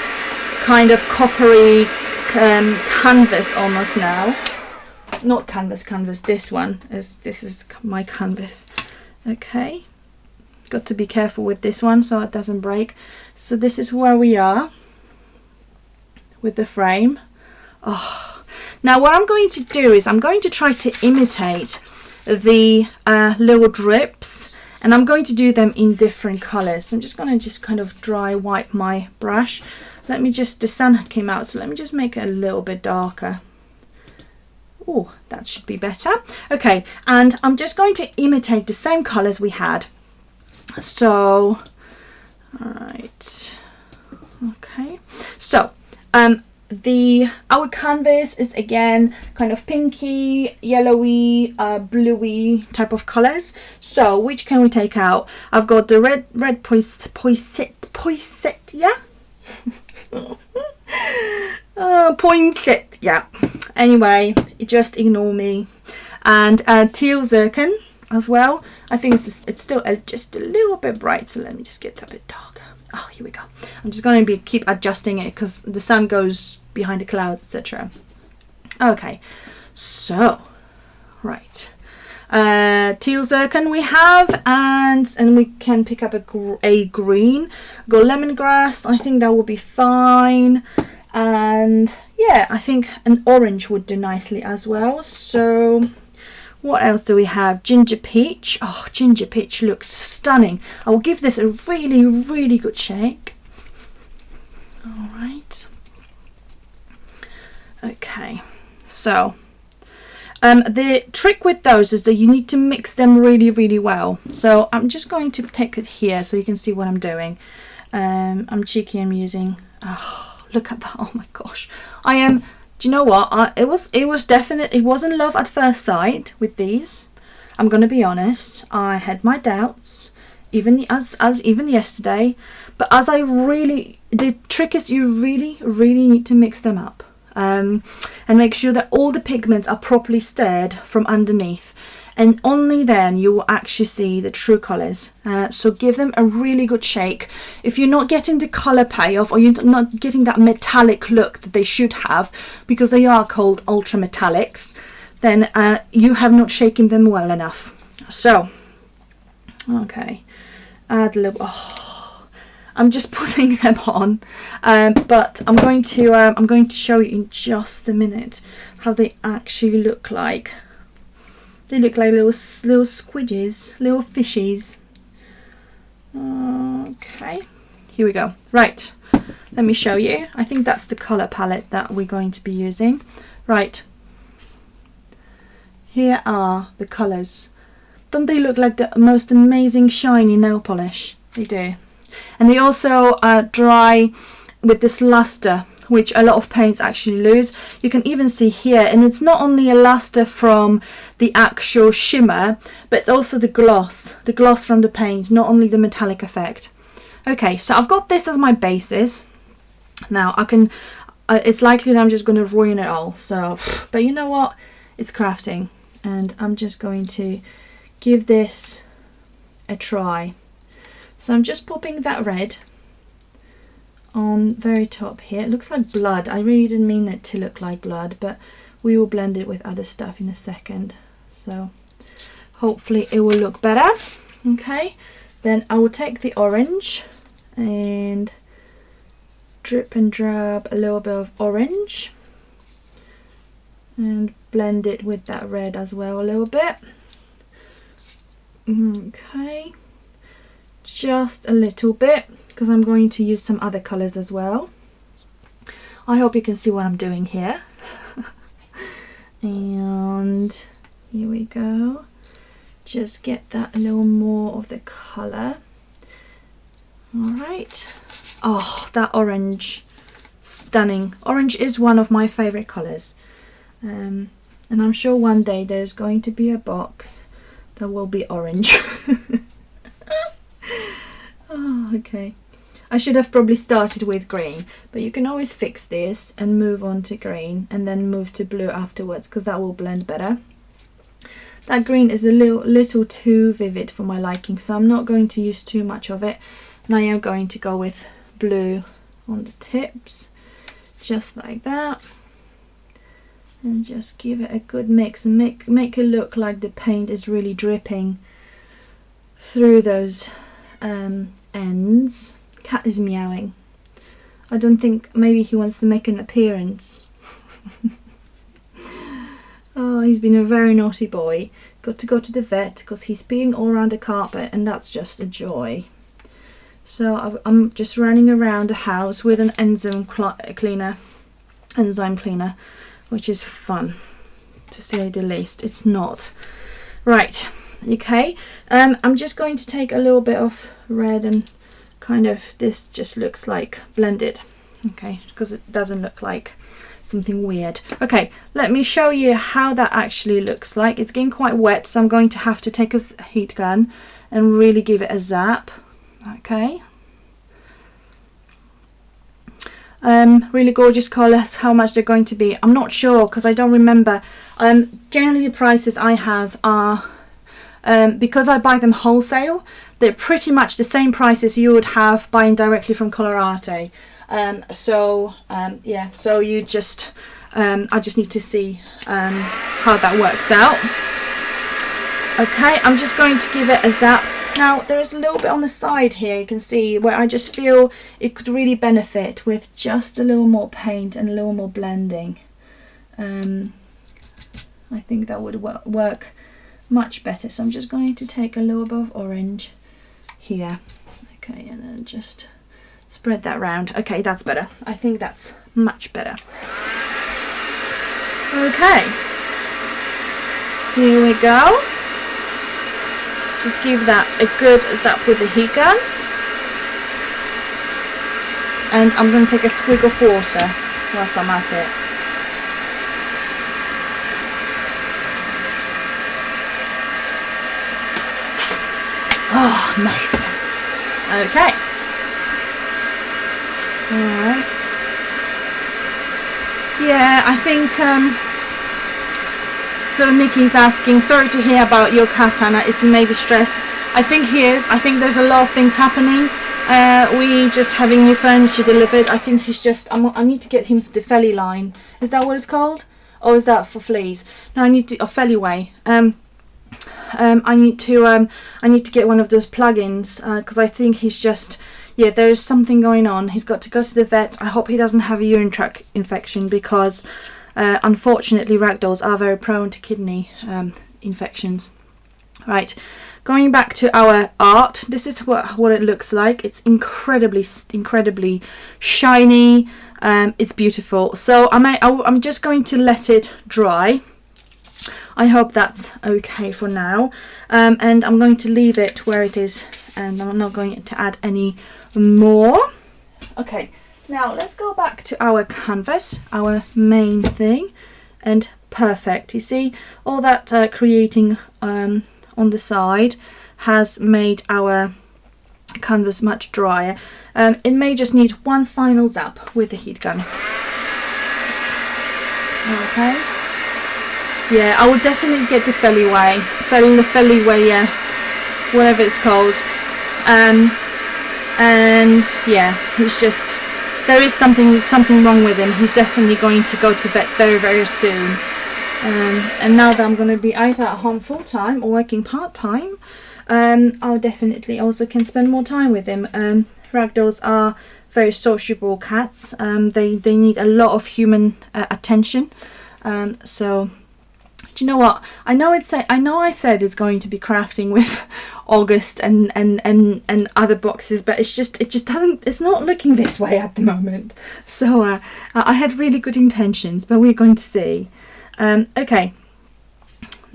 kind of coppery canvas almost now. Not canvas, this one. This is my canvas. Okay. Got to be careful with this one so it doesn't break. So this is where we are with the frame. Oh, now what I'm going to do is I'm going to try to imitate the little drips, and I'm going to do them in different colors. So I'm just going to kind of dry wipe my brush. Let me just, the sun came out, so let me just make it a little bit darker. Oh, that should be better. Okay, and I'm just going to imitate the same colors we had. So, all right, okay. So, our canvas is again kind of pinky, yellowy, bluey type of colors. So, which can we take out? I've got the red poinsettia. Poinsettia. Anyway, just ignore me. And teal zircon as well. I think it's still just a little bit bright, so let me just get that a bit darker. Oh, here we go. I'm just going to keep adjusting it because the sun goes behind the clouds, etc. Okay, so right, teal zircon we have, and we can pick up a green. Go lemongrass. I think that will be fine, and yeah, I think an orange would do nicely as well. So what else do we have? Ginger peach. Oh, ginger peach looks stunning. I will give this a really, really good shake. All right. Okay. So, the trick with those is that you need to mix them really, really well. So I'm just going to take it here so you can see what I'm doing. I'm cheeky. I'm using. Oh, look at that. Oh my gosh. I am. Do you know what? It wasn't love at first sight with these. I'm gonna be honest. I had my doubts, even yesterday. But the trick is you really, really need to mix them up, and make sure that all the pigments are properly stirred from underneath, and only then you will actually see the true colors. So give them a really good shake. If you're not getting the color payoff, or you're not getting that metallic look that they should have, because they are called ultra metallics, then you have not shaken them well enough. So, okay, add a little. Oh, I'm just putting them on, but I'm going to show you in just a minute how they actually look like. They look like little squidges, little fishies. Okay, here we go. Right, let me show you. I think that's the color palette that we're going to be using. Right, here are the colors. Don't they look like the most amazing shiny nail polish? They do. And they also dry with this luster, which a lot of paints actually lose. You can even see here, and it's not only a luster from the actual shimmer, but it's also the gloss from the paint, not only the metallic effect. Okay, so I've got this as my basis. Now I can, it's likely that I'm just going to ruin it all. So, but you know what? It's crafting, and I'm just going to give this a try. So I'm just popping that red on very top here. It looks like blood. I really didn't mean it to look like blood, but we will blend it with other stuff in a second, so hopefully it will look better. Okay, then I will take the orange and drip and drab a little bit of orange and blend it with that red as well a little bit. Okay, just a little bit, because I'm going to use some other colors as well. I hope you can see what I'm doing here. And here we go. Just get that a little more of the color. All right. Oh, that orange, stunning. Orange is one of my favorite colors. And I'm sure one day there's going to be a box that will be orange. Oh, okay. I should have probably started with green, but you can always fix this and move on to green and then move to blue afterwards, because that will blend better. That green is a little too vivid for my liking, so I'm not going to use too much of it, and I am going to go with blue on the tips, just like that, and just give it a good mix and make it look like the paint is really dripping through those ends. Cat is meowing. I don't think, maybe he wants to make an appearance. Oh, he's been a very naughty boy. Got to go to the vet because he's peeing all around the carpet, and that's just a joy. So I'm just running around the house with an enzyme cleaner, which is fun, to say the least. It's not. Right, okay. I'm just going to take a little bit of red and kind of, this just looks like blended, okay, because it doesn't look like something weird. Okay, let me show you how that actually looks like. It's getting quite wet, so I'm going to have to take a heat gun and really give it a zap. Okay, really gorgeous colors. How much they're going to be, I'm not sure, because I don't remember. Generally the prices I have are, because I buy them wholesale, they're pretty much the same prices you would have buying directly from Colorarte. Yeah, so you just, I just need to see how that works out. Okay, I'm just going to give it a zap. Now there is a little bit on the side here, you can see, where I just feel it could really benefit with just a little more paint and a little more blending. I think that would work much better. So I'm just going to take a little bit of orange here, okay, and then just spread that around. Okay, that's better. I think that's much better. Okay, here we go. Just give that a good zap with the heat gun, and I'm going to take a swig of water whilst I'm at it. Oh, nice. Okay. Alright. Yeah, I think, so Nikki's asking, sorry to hear about your cat, Anna. Is he maybe stressed? I think he is. I think there's a lot of things happening. We just having new furniture delivered. I think he's just, I need to get him the Felly line. Is that what it's called? Or is that for fleas? No, I need to, Feliway. I need to get one of those plugins, because I think he's just, yeah, there is something going on. He's got to go to the vet. I hope he doesn't have a urinary tract infection, because unfortunately ragdolls are very prone to kidney infections. Right, going back to our art, this is what it looks like. It's incredibly shiny. It's beautiful. So I'm just going to let it dry. I hope that's okay for now, and I'm going to leave it where it is, and I'm not going to add any more. Okay, now let's go back to our canvas, our main thing, and perfect. You see all that creating on the side has made our canvas much drier. It may just need one final zap with the heat gun. Okay. Yeah, I will definitely get the Feliway, yeah, whatever it's called. And yeah, he's just, there is something wrong with him. He's definitely going to go to vet very, very soon. And now that I'm going to be either at home full time or working part time, I'll definitely also can spend more time with him. Ragdolls are very sociable cats. They need a lot of human attention. So. Do you know what? I know I said it's going to be crafting with August and other boxes, but it just doesn't. It's not looking this way at the moment. So I had really good intentions, but we're going to see. Okay.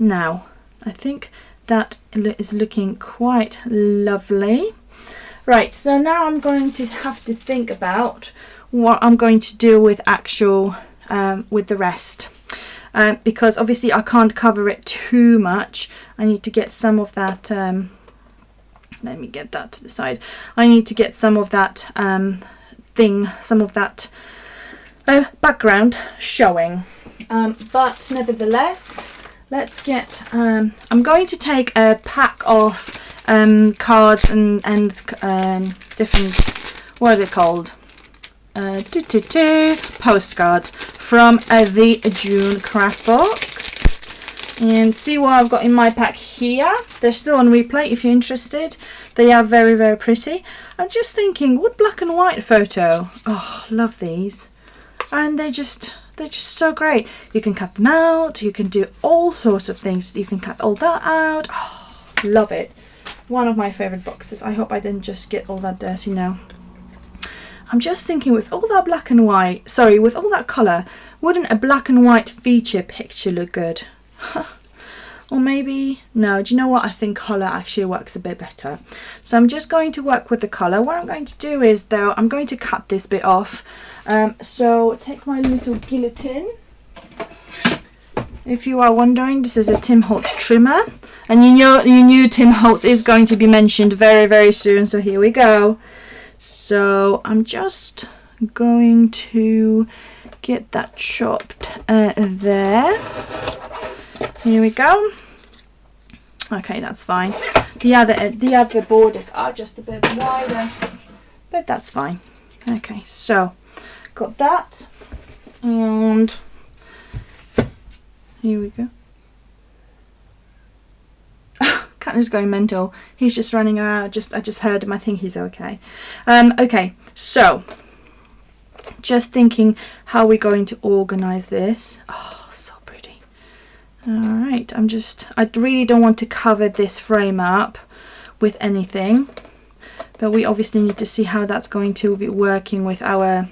Now I think that is looking quite lovely. Right. So now I'm going to have to think about what I'm going to do with actual with the rest. Because obviously I can't cover it too much. I need to get some of that, let me get that to the side. I need to get some of that background showing. But nevertheless, let's get, I'm going to take a pack of cards and different, what are they called? Postcards from the June craft box, and see what I've got in my pack here. They're still on replay if you're interested. They are very, very pretty. I'm just thinking, what black and white photo? Oh, love these. And they're just so great. You can cut them out, you can do all sorts of things. You can cut all that out. Oh, love it. One of my favorite boxes. I hope I didn't just get all that dirty now. I'm just thinking, with all that black and white, sorry, with all that colour, wouldn't a black and white feature picture look good? Or maybe, no, do you know what? I think colour actually works a bit better. So I'm just going to work with the colour. What I'm going to do is, though, I'm going to cut this bit off. So take my little guillotine. If you are wondering, this is a Tim Holtz trimmer. And you knew Tim Holtz is going to be mentioned very, very soon. So here we go. So I'm just going to get that chopped there. Here we go. Okay, that's fine. The other borders are just a bit wider, but that's fine. Okay, so got that, and here we go. Cat is going mental. He's just running around. I just heard him. I think he's okay. Okay, so just thinking how we're going to organize this. Oh, so pretty. All right, I really don't want to cover this frame up with anything, but we obviously need to see how that's going to be working with our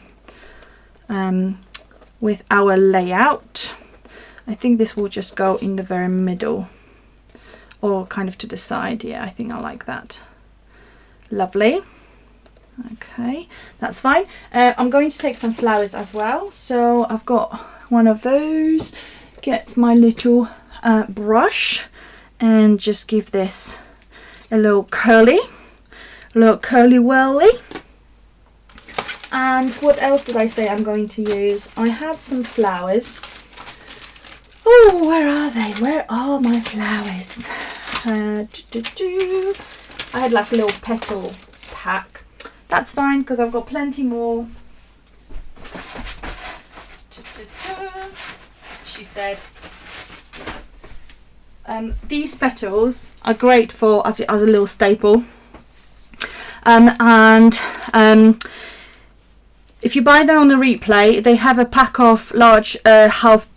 layout. I think this will just go in the very middle, or kind of to the side. Yeah, I think I like that. Lovely. Okay, that's fine. I'm going to take some flowers as well. So I've got one of those. Get my little brush and just give this a little curly whirly. And what else did I say I'm going to use? I had some flowers. Oh, where are they? Where are my flowers? I had like a little petal pack. That's fine because I've got plenty more. She said. These petals are great for as a little staple. If if you buy them on the replay, they have a pack of large half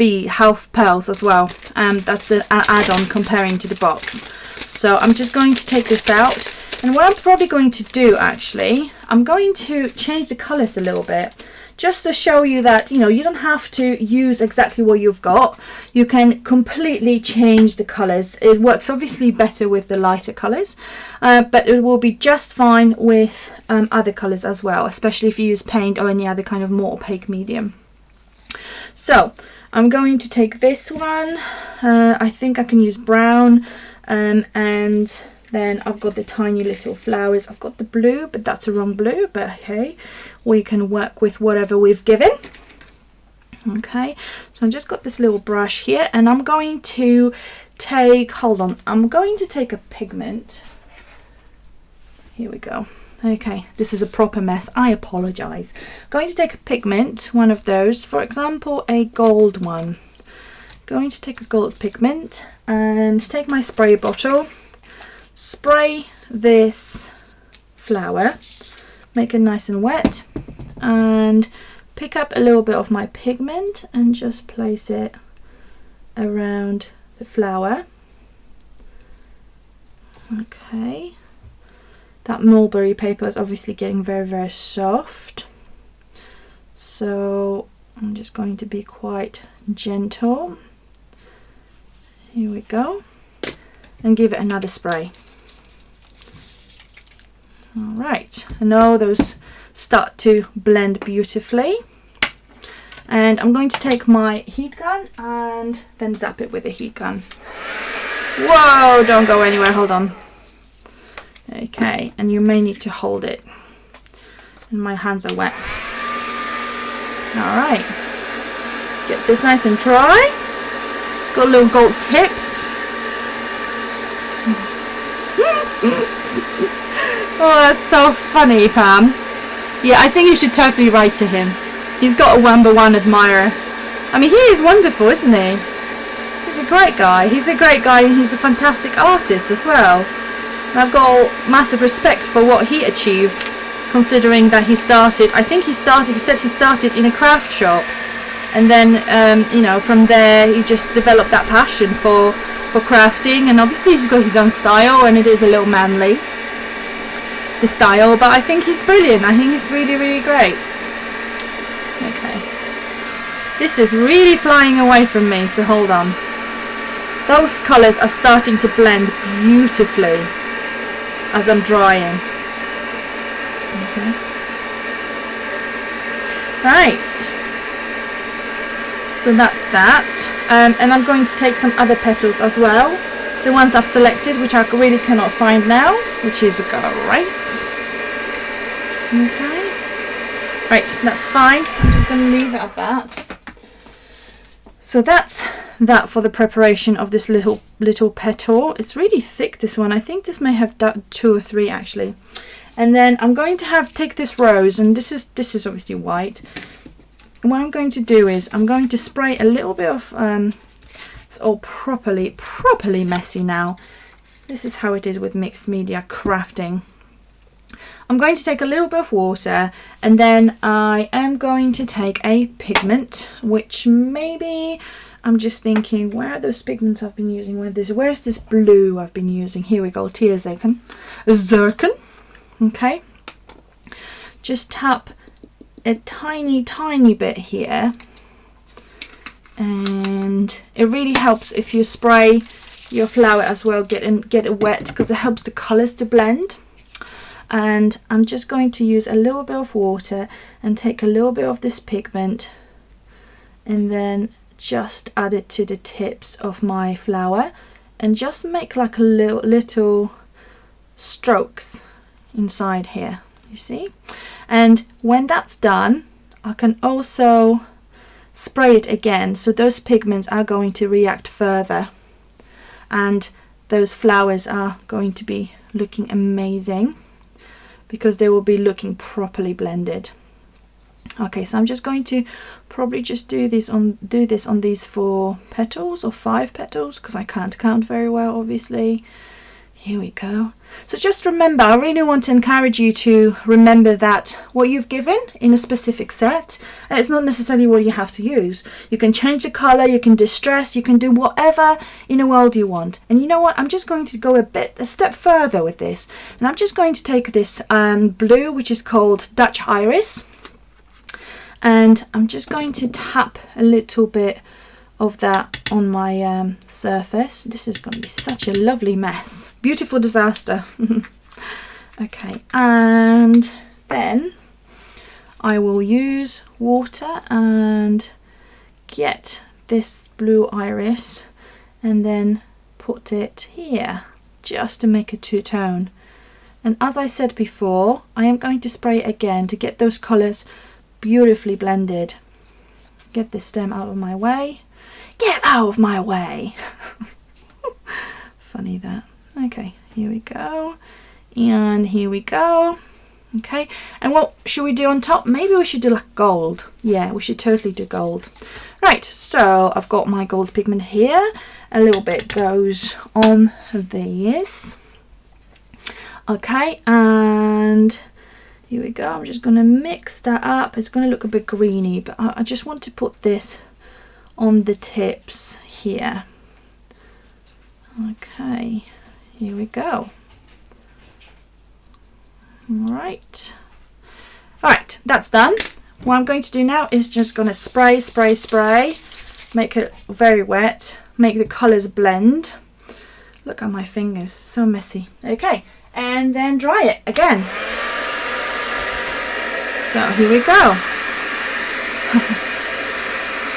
pearls as well. That's an add-on comparing to the box. So I'm just going to take this out, and what I'm probably going to do actually, I'm going to change the colors a little bit, just to show you that, you know, you don't have to use exactly what you've got. You can completely change the colors. It works obviously better with the lighter colors, but it will be just fine with other colors as well, especially if you use paint or any other kind of more opaque medium. So I'm going to take this one. I think I can use brown, and then I've got the tiny little flowers. I've got the blue, but that's a wrong blue, but hey, we can work with whatever we've given. Okay, so I've just got this little brush here, and I'm going to take, hold on, I'm going to take a pigment. Here we go. Okay, this is a proper mess. I apologize. I'm going to take a pigment, one of those, for example, a gold one. I'm going to take a gold pigment and take my spray bottle, spray this flower, make it nice and wet, and pick up a little bit of my pigment and just place it around the flower. Okay, that mulberry paper is obviously getting very, very soft, so I'm just going to be quite gentle. Here we go, and give it another spray. All right, I know those start to blend beautifully, and I'm going to take my heat gun and then zap it with the heat gun. Whoa, don't go anywhere, hold on. Okay, and you may need to hold it, and my hands are wet. All right, get this nice and dry. Got little gold tips. Oh, that's so funny, Pam. Yeah, I think you should totally write to him. He's got a #1 admirer. I mean, he is wonderful, isn't he? He's a great guy. He's a great guy, and he's a fantastic artist as well. And I've got massive respect for what he achieved, considering that he started, I think he said he started in a craft shop. And then, you know, from there, he just developed that passion for crafting. And obviously he's got his own style, and it is a little manly, the style, but I think he's brilliant. I think he's really, really great. Okay, this is really flying away from me, so hold on. Those colours are starting to blend beautifully as I'm drying. Okay, right, so that's that, and I'm going to take some other petals as well. The ones I've selected, which I really cannot find now, which is great. Okay. Right, that's fine. I'm just going to leave it at that. So that's that for the preparation of this little petal. It's really thick, this one. I think this may have 2 or 3 actually. And then I'm going to take this rose, and this is obviously white. And what I'm going to do is I'm going to spray a little bit of it's all properly messy now. This is how it is with mixed media crafting. I'm going to take a little bit of water, and then I am going to take a pigment, which maybe, I'm just thinking, where are those pigments I've been using? Where's this blue I've been using? Here we go, Teerzeken. Okay. Just tap a tiny bit here. And it really helps if you spray your flower as well, get it wet, because it helps the colors to blend. And I'm just going to use a little bit of water and take a little bit of this pigment, and then just add it to the tips of my flower, and just make like a little strokes inside here, you see. And when that's done, I can also spray it again, so those pigments are going to react further, and those flowers are going to be looking amazing because they will be looking properly blended. Okay, so I'm just going to probably just do this on these 4 petals or 5 petals, because I can't count very well obviously. Here we go. So just remember, I really want to encourage you to remember that what you've given in a specific set, and it's not necessarily what you have to use. You can change the color, you can distress, you can do whatever in the world you want. And you know what? I'm just going to go a step further with this. And I'm just going to take this blue, which is called Dutch Iris. And I'm just going to tap a little bit of that on my surface. This is going to be such a lovely mess. Beautiful disaster. Okay, and then I will use water and get this blue iris and then put it here just to make a two-tone. And as I said before, I am going to spray again to get those colours beautifully blended. Get this stem out of my way. Get out of my way. Funny that. Okay, here we go. And here we go. Okay, and what should we do on top? Maybe we should do like gold. Yeah, we should totally do gold. Right, so I've got my gold pigment here. A little bit goes on this. Okay, and here we go. I'm just going to mix that up. It's going to look a bit greeny, but I just want to put this on the tips here. Okay, here we go. Alright, that's done. What I'm going to do now is just going to spray, make it very wet, make the colours blend. Look at my fingers, so messy. Okay, and then dry it again. So here we go.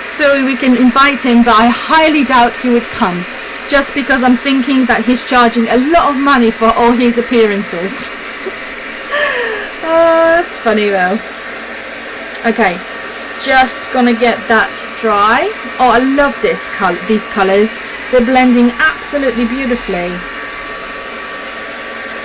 So we can invite him, but I highly doubt he would come, just because I'm thinking that he's charging a lot of money for all his appearances. Oh, that's funny though. Okay, just gonna get that dry. Oh, I love these colours. They're blending absolutely beautifully.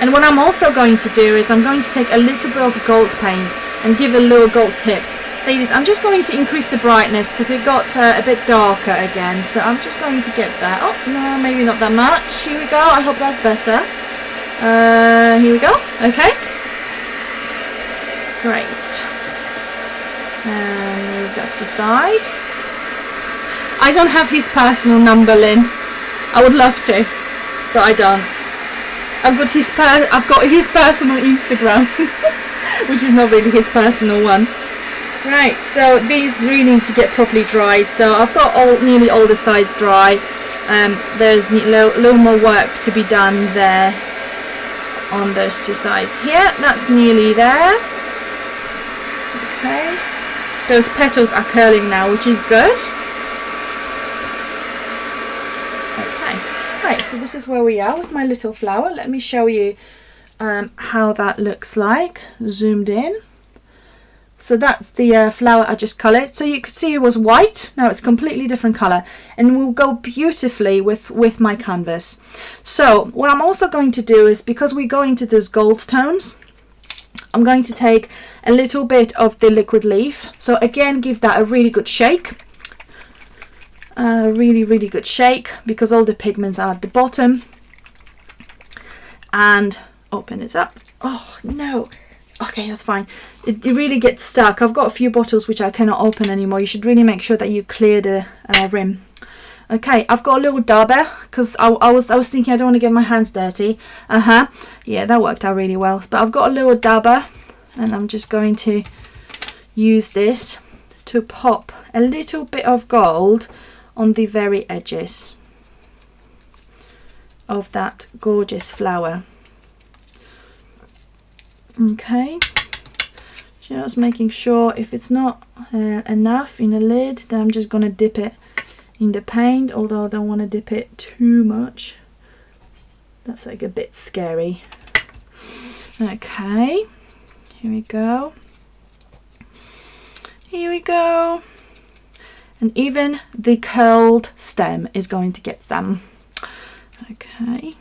And what I'm also going to do is I'm going to take a little bit of gold paint and give a little gold tips. Ladies, I'm just going to increase the brightness because it got a bit darker again, so I'm just going to get that. Oh, no, maybe not that much. Here we go. I hope that's better. Here we go. Okay. Great. And move that to the side. I don't have his personal number, Lynn. I would love to, but I don't. I've got his personal Instagram, which is not really his personal one. Right, so these really need to get properly dried. So I've got nearly all the sides dry. There's a little more work to be done there on those two sides here. That's nearly there. Okay, those petals are curling now, which is good. Okay, right, so this is where we are with my little flower. Let me show you how that looks like zoomed in. So that's the flower I just coloured. So you could see it was white. Now it's completely different colour and will go beautifully with my canvas. So what I'm also going to do is, because we go into those gold tones, I'm going to take a little bit of the liquid leaf. So again, give that a really good shake. Really good shake, because all the pigments are at the bottom. And open it up. Oh no. Okay, that's fine. It really gets stuck. I've got a few bottles which I cannot open anymore. You should really make sure that you clear the rim. Okay, I've got a little dabber because I was thinking I don't want to get my hands dirty. Yeah, that worked out really well. But I've got a little dabber, and I'm just going to use this to pop a little bit of gold on the very edges of that gorgeous flower. Okay, just making sure if it's not enough in the lid, then I'm just going to dip it in the paint, although I don't want to dip it too much. That's like a bit scary. Okay, here we go. Here we go. And even the curled stem is going to get some. Okay.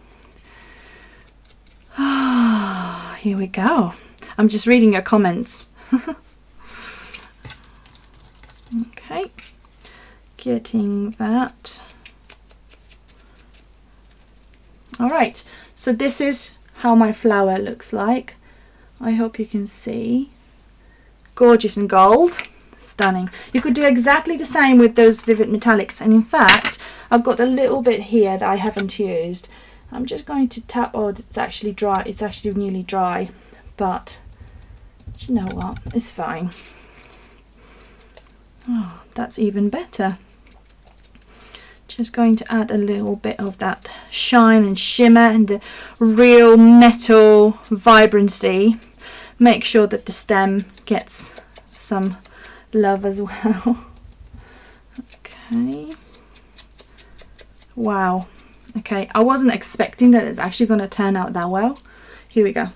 Here we go. I'm just reading your comments. Okay, getting that. All right, So this is how my flower looks like. I hope you can see. Gorgeous in gold. Stunning. You could do exactly the same with those vivid metallics, and in fact I've got a little bit here that I haven't used. I'm just going to tap. Oh, it's actually dry. It's actually nearly dry, but you know what, it's fine. Oh, that's even better. Just going to add a little bit of that shine and shimmer and the real metal vibrancy. Make sure that the stem gets some love as well. Okay. Wow. Okay, I wasn't expecting that it's actually going to turn out that well. Here we go.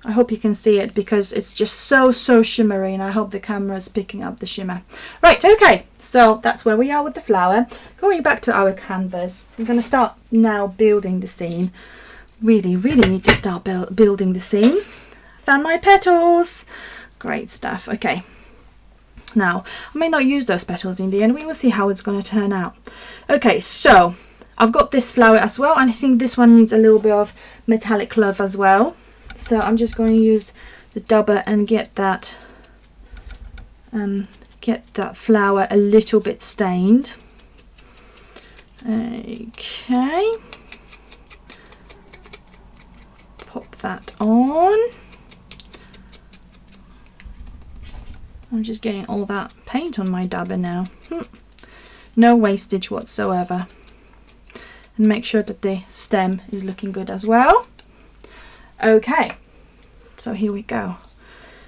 I hope you can see it because it's just so shimmery, and I hope the camera is picking up the shimmer. Right, okay, so that's where we are with the flower. Going back to our canvas, we're going to start now building the scene. Really need to start building the scene. Found my petals. Great stuff. Okay, now I may not use those petals in the end. We will see how it's going to turn out. Okay, so I've got this flower as well, and I think this one needs a little bit of metallic love as well. So I'm just going to use the dabber and get that flower a little bit stained. Okay, pop that on. I'm just getting all that paint on my dabber now. No wastage whatsoever. And make sure that the stem is looking good as well. Okay, so here we go.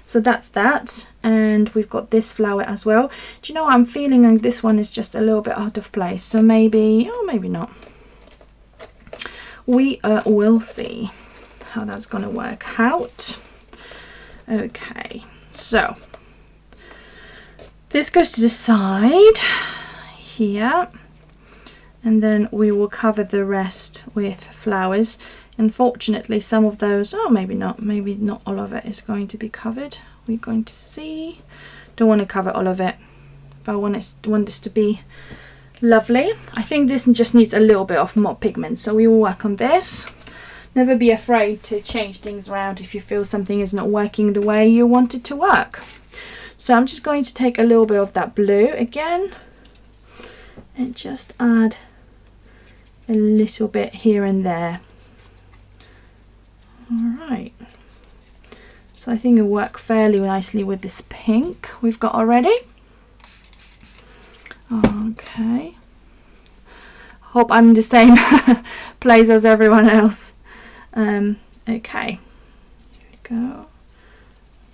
So that's that, and we've got this flower as well. Do you know what? I'm feeling like this one is just a little bit out of place, so maybe, or maybe not. We will see how that's going to work out. Okay, so this goes to the side here, and then we will cover the rest with flowers. Unfortunately, some of those, oh, maybe not all of it is going to be covered. We're going to see. Don't want to cover all of it, but I want this to be lovely. I think this just needs a little bit of more pigment, so we will work on this. Never be afraid to change things around if you feel something is not working the way you want it to work. So I'm just going to take a little bit of that blue again and just add a little bit here and there. Alright, so I think it'll work fairly nicely with this pink we've got already. Okay, hope I'm in the same place as everyone else. Okay, here we go.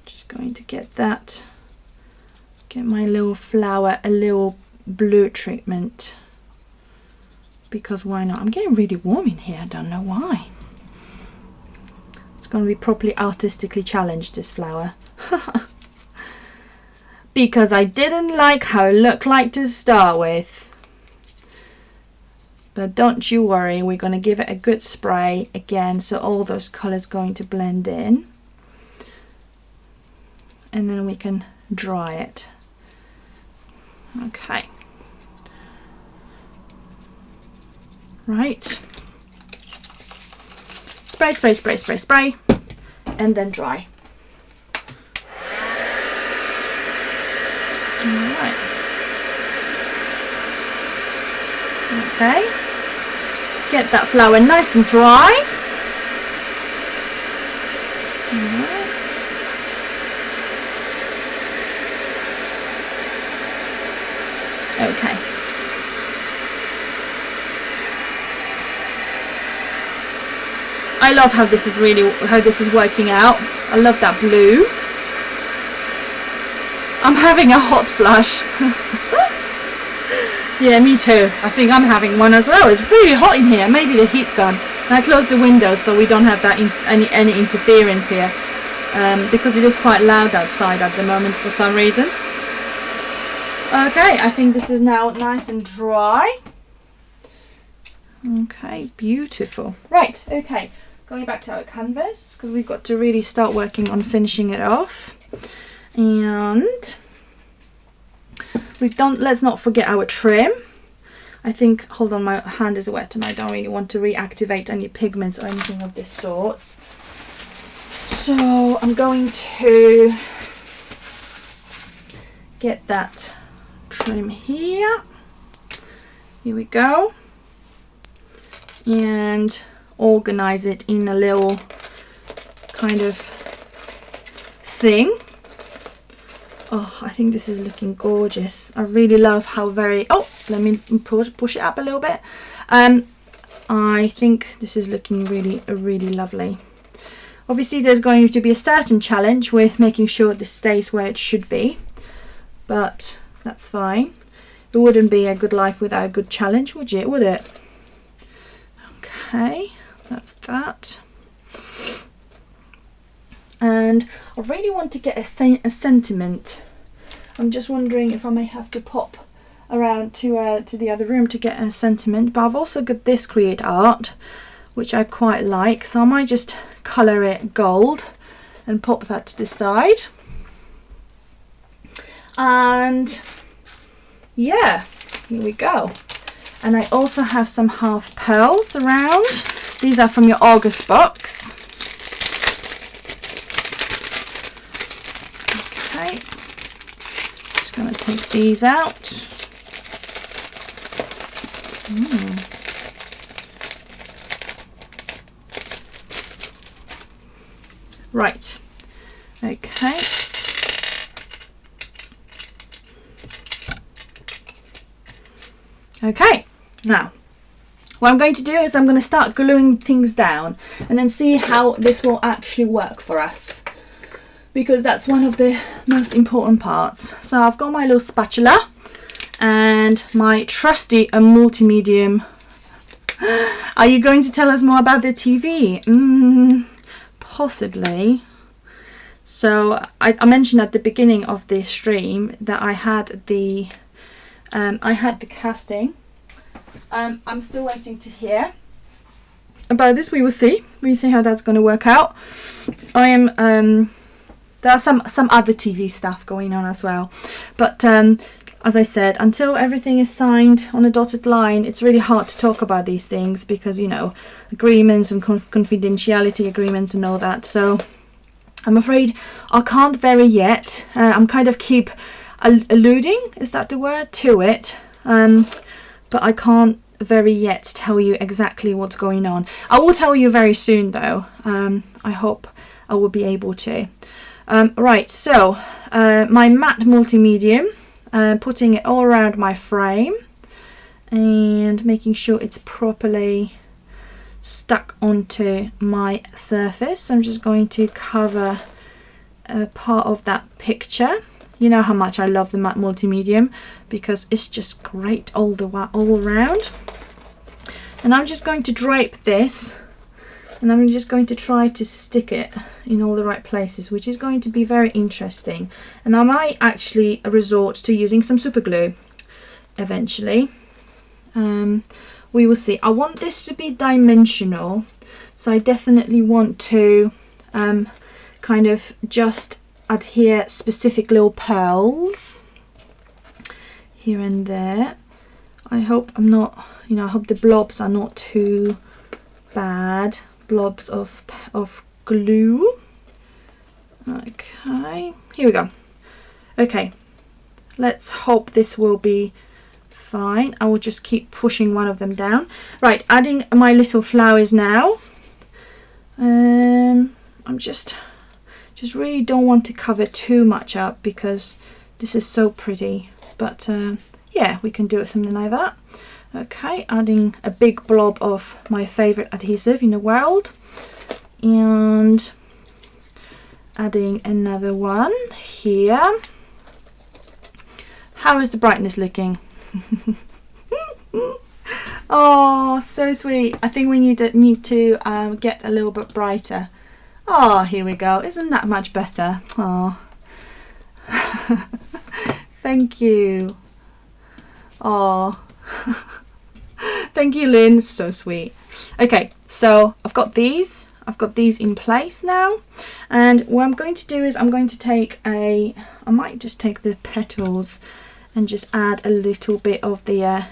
Just going to get my little flower a little blue treatment, because why not? I'm getting really warm in here, I don't know why. Going to be properly artistically challenged, this flower. Because I didn't like how it looked like to start with. But don't you worry, we're going to give it a good spray again, so all those colours going to blend in, and then we can dry it. Okay, right. Spray, and then dry. Alright. Okay. Get that flower nice and dry. Alright. Okay. I love how this is working out. I love that blue. I'm having a hot flush. Yeah, me too. I think I'm having one as well. It's really hot in here. Maybe the heat gun. And I closed the window so we don't have that any interference here, because it is quite loud outside at the moment for some reason. Okay, I think this is now nice and dry. Okay, beautiful. Right, okay. Going back to our canvas, because we've got to really start working on finishing it off. And let's not forget our trim. I think, hold on, my hand is wet and I don't really want to reactivate any pigments or anything of this sort. So I'm going to get that trim here. Here we go. And organize it in a little kind of thing. Oh, I think this is looking gorgeous. I really love how very, oh, let me push it up a little bit. I think this is looking really, really lovely. Obviously there's going to be a certain challenge with making sure this stays where it should be, but that's fine. It wouldn't be a good life without a good challenge, would it? Okay, that's that. And I really want to get a sentiment. I'm just wondering if I may have to pop around to the other room to get a sentiment, but I've also got this Create Art, which I quite like, so I might just colour it gold and pop that to the side. And yeah, here we go. And I also have some half pearls around. These are from your August box. Okay, just gonna take these out. Right, okay. Okay, now what I'm going to do is I'm going to start gluing things down and then see how this will actually work for us, because that's one of the most important parts. So I've got my little spatula and my trusty multi-medium. Are you going to tell us more about the TV? Possibly. So I mentioned at the beginning of this stream that I had the casting. I'm still waiting to hear about this. We will see. We will see how that's going to work out. I am. There are some other TV stuff going on as well, but as I said, until everything is signed on a dotted line, it's really hard to talk about these things because, you know, agreements and confidentiality agreements and all that. So I'm afraid I can't very yet. I'm kind of keep alluding, is that the word, to it, but I can't very yet tell you exactly what's going on. I will tell you very soon though. I hope I will be able to. Right, so my matte multi-medium, putting it all around my frame and making sure it's properly stuck onto my surface. I'm just going to cover a part of that picture. You know how much I love the matte multi-medium because it's just great all around. And I'm just going to drape this, and I'm just going to try to stick it in all the right places, which is going to be very interesting. And I might actually resort to using some super glue eventually. We will see. I want this to be dimensional, so I definitely want to kind of just adhere specific little pearls here and there. I hope I'm not, you know, I hope the blobs are not too bad. Blobs of glue. Okay, here we go. Okay, let's hope this will be fine. I will just keep pushing one of them down. Right, adding my little flowers now. I'm just really don't want to cover too much up because this is so pretty, but yeah, we can do it something like that. Okay, adding a big blob of my favorite adhesive in the world and adding another one here. How is the brightness looking? Oh, so sweet. I think we need to get a little bit brighter. Oh, here we go. Isn't that much better? Oh, thank you. Oh, thank you, Lynn. So sweet. Okay, so I've got these in place now, and what I'm going to do is I'm going to take I might just take the petals and just add a little bit of the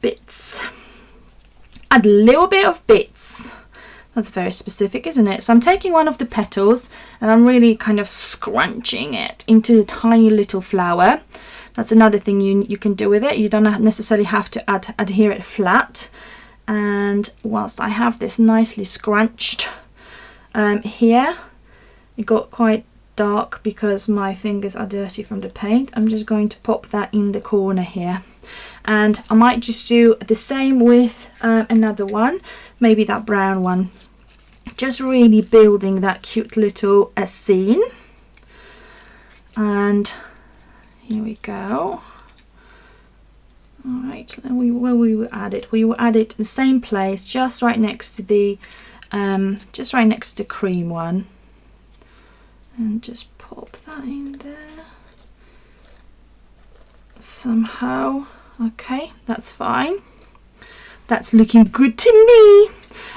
bits. Add a little bit of bits. That's very specific, isn't it? So I'm taking one of the petals and I'm really kind of scrunching it into a tiny little flower. That's another thing you can do with it. You don't necessarily have to adhere it flat. And whilst I have this nicely scrunched here, it got quite dark because my fingers are dirty from the paint. I'm just going to pop that in the corner here. And I might just do the same with another one, maybe that brown one. Just really building that cute little scene. And here we go. All right, where we will add it? We will add it in the same place, just right next to the cream one. And just pop that in there somehow. Okay, that's fine. That's looking good to me.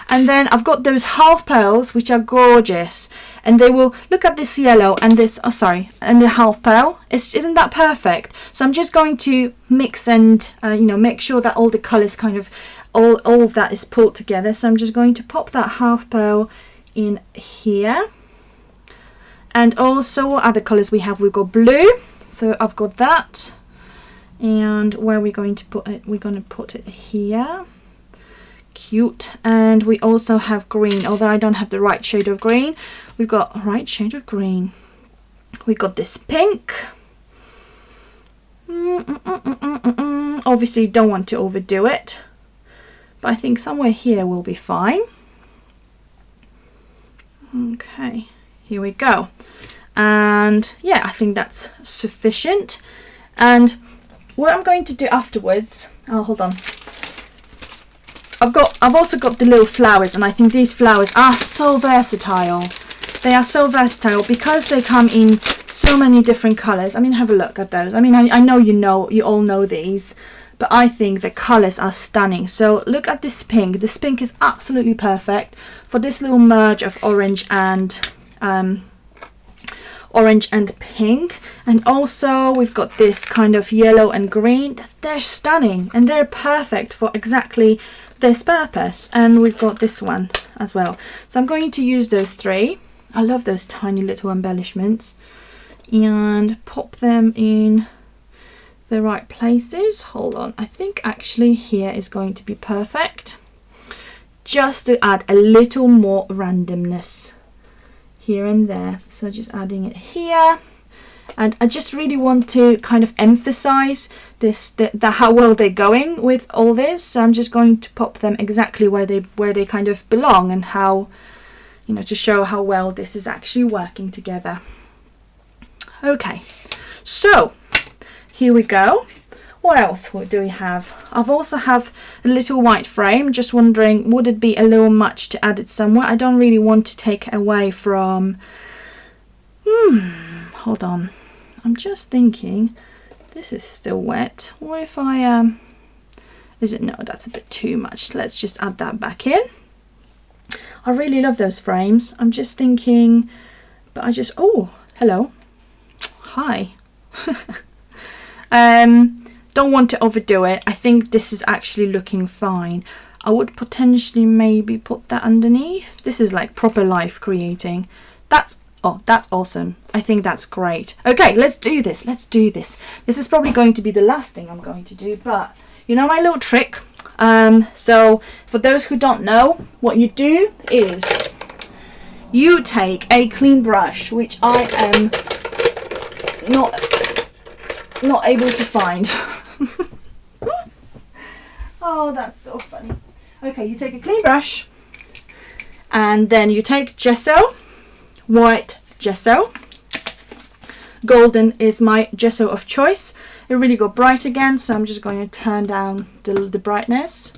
And then I've got those half pearls, which are gorgeous, and they will look at this yellow and this, and the half pearl. Isn't that perfect? So I'm just going to mix and make sure that all the colors kind of all of that is pulled together. So I'm just going to pop that half pearl in here. And also what other colors we have? We've got blue, so I've got that. And where are we going to put it? We're going to put it here. Cute. And we also have green, although I don't have the right shade of green. We've got right shade of green. We got this pink. Obviously don't want to overdo it, but I think somewhere here will be fine. Okay, here we go. And yeah, I think that's sufficient. And what I'm going to do afterwards, hold on. I've also got the little flowers, and I think these flowers are so versatile. They are so versatile because they come in so many different colors. I mean, have a look at those. I mean, I know you all know these, but I think the colors are stunning. So look at this pink. This pink is absolutely perfect for this little merge of orange and pink. And also we've got this kind of yellow and green. They're stunning and they're perfect for exactly this purpose. And we've got this one as well. So I'm going to use those three. I love those tiny little embellishments, and pop them in the right places. Hold on, I think actually here is going to be perfect, just to add a little more randomness here and there. So just adding it here, and I just really want to kind of emphasize this, how well they're going with all this. So I'm just going to pop them exactly where they kind of belong, and how, to show how well this is actually working together. Okay, so here we go. What else do we have? I've also have a little white frame. Just wondering, would it be a little much to add it somewhere? I don't really want to take away from... hold on. I'm just thinking, this is still wet. What if I... is it? No, that's a bit too much. Let's just add that back in. I really love those frames. I'm just thinking, but oh, hello. Hi. Don't want to overdo it. I think this is actually looking fine. I would potentially maybe put that underneath. This is like proper life creating. That's awesome. I think that's great. Okay, let's do this. Let's do this. This is probably going to be the last thing I'm going to do, but you know my little trick. So for those who don't know, what you do is you take a clean brush, which I am not able to find. Oh, that's so funny. Okay, you take a clean brush, and then you take gesso, white gesso. Golden is my gesso of choice. It really got bright again, so I'm just going to turn down the brightness.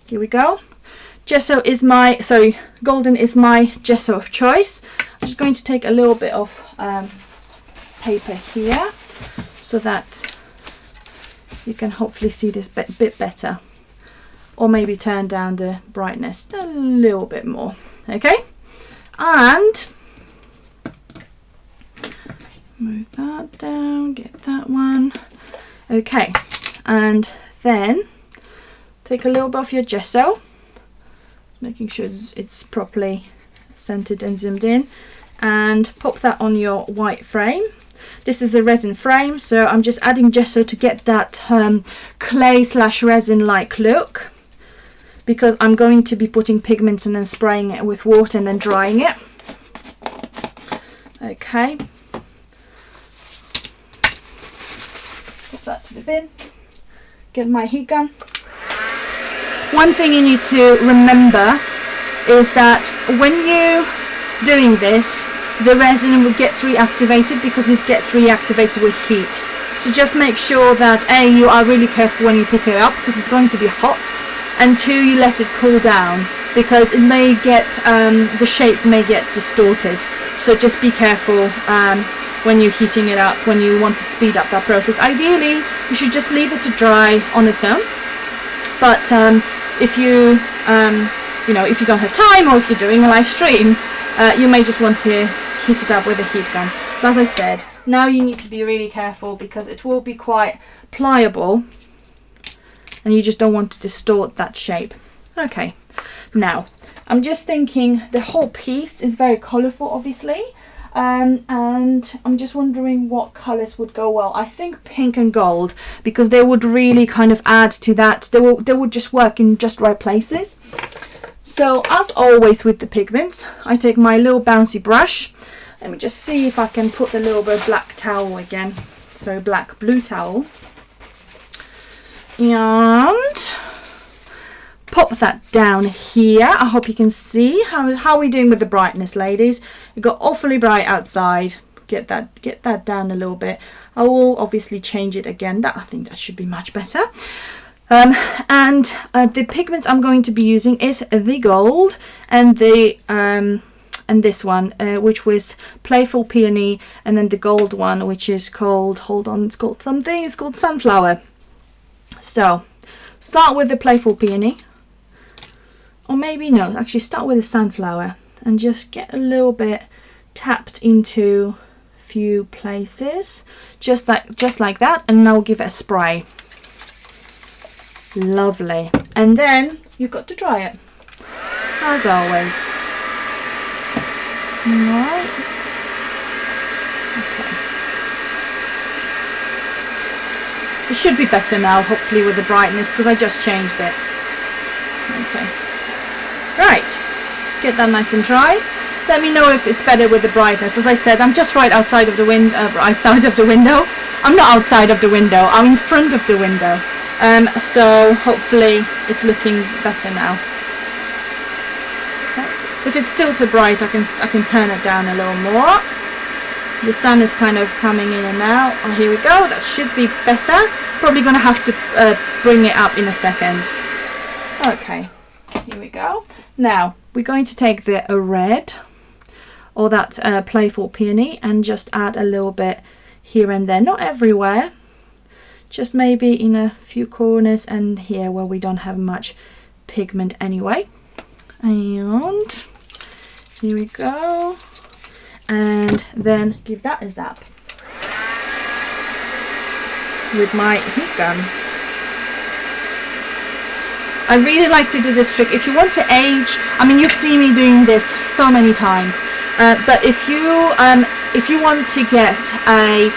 Here we go. Golden is my gesso of choice. I'm just going to take a little bit of paper here, so that you can hopefully see this bit better, or maybe turn down the brightness a little bit more. Okay, and move that down, get that one. Okay, and then take a little bit of your gesso, making sure it's properly centered and zoomed in, and pop that on your white frame. This is a resin frame, so I'm just adding gesso to get that clay / resin like look, because I'm going to be putting pigments and then spraying it with water and then drying it. Okay, put that to the bin, get my heat gun. One thing you need to remember is that when you're doing this, the resin gets reactivated because it gets reactivated with heat. So just make sure that A, you are really careful when you pick it up because it's going to be hot, and 2, you let it cool down because it may get, the shape may get distorted. So just be careful when you're heating it up, when you want to speed up that process. Ideally, you should just leave it to dry on its own. But if you, you know, if you don't have time, or if you're doing a live stream, you may just want to heat it up with a heat gun. But as I said, now you need to be really careful because it will be quite pliable and you just don't want to distort that shape. Okay, now I'm just thinking the whole piece is very colourful, obviously, and I'm just wondering what colours would go well. I think pink and gold, because they would really kind of add to that. They would just work in just right places. So as always with the pigments, I take my little bouncy brush. Let me just see if I can put the little bit of black towel again. So blue towel. And pop that down here. I hope you can see how are we doing with the brightness, ladies. It got awfully bright outside. Get that down a little bit. I will obviously change it again. I think that should be much better. And the pigments I'm going to be using is the gold and the and this one, which was Playful Peony, and then the gold one, which is called, hold on, it's called something. It's called Sunflower. So start with the Playful Peony, or maybe no, actually start with the Sunflower and just get a little bit tapped into a few places, just like that, and now give it a spray. Lovely. And then you've got to dry it as always. Right. Okay. It should be better now, hopefully, with the brightness, because I just changed it. Okay. Right. Get that nice and dry. Let me know if it's better with the brightness. As I said, I'm just right outside of the window. I'm not outside of the window. I'm in front of the window. So hopefully it's looking better now. If it's still too bright, I can turn it down a little more. The sun is kind of coming in and out. Oh, here we go. That should be better. Probably going to have to bring it up in a second. Okay, here we go. Now we're going to take the red, or that Playful Peony, and just add a little bit here and there. Not everywhere. Just maybe in a few corners and here where we don't have much pigment anyway. And here we go. And then give that a zap with my heat gun. I really like to do this trick. If you want to age, I mean, you've seen me doing this so many times, but if you want to get a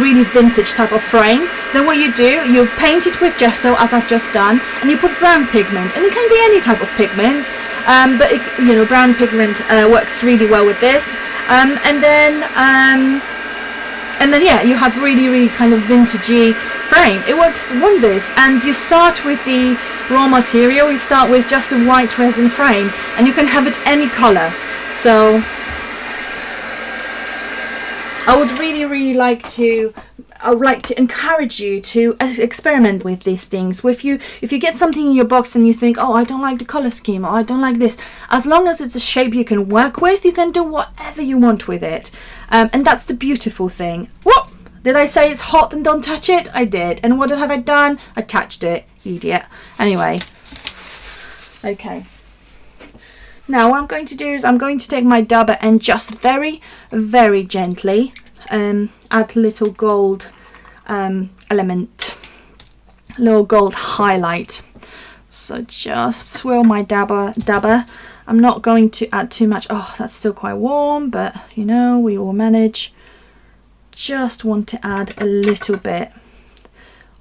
really vintage type of frame, then what you do, you paint it with gesso, as I've just done, and you put brown pigment, and it can be any type of pigment, but you know, brown pigment works really well with this, and then yeah, you have really kind of vintagey frame. It works wonders. And you start with the raw material. You start with just a white resin frame, and you can have it any color. So I would really like to encourage you to experiment with these things. If you get something in your box and you think, oh, I don't like the color scheme, or I don't like this, as long as it's a shape you can work with, you can do whatever you want with it. And that's the beautiful thing. Whoop! Did I say it's hot and don't touch it? I did. And what have I done? I touched it. Idiot. Anyway. Okay. Now what I'm going to do is I'm going to take my dabber and just very gently add little gold element, little gold highlight So just swirl my dabber. I'm not going to add too much. Oh, that's still quite warm, but you know, we will manage. Just want to add a little bit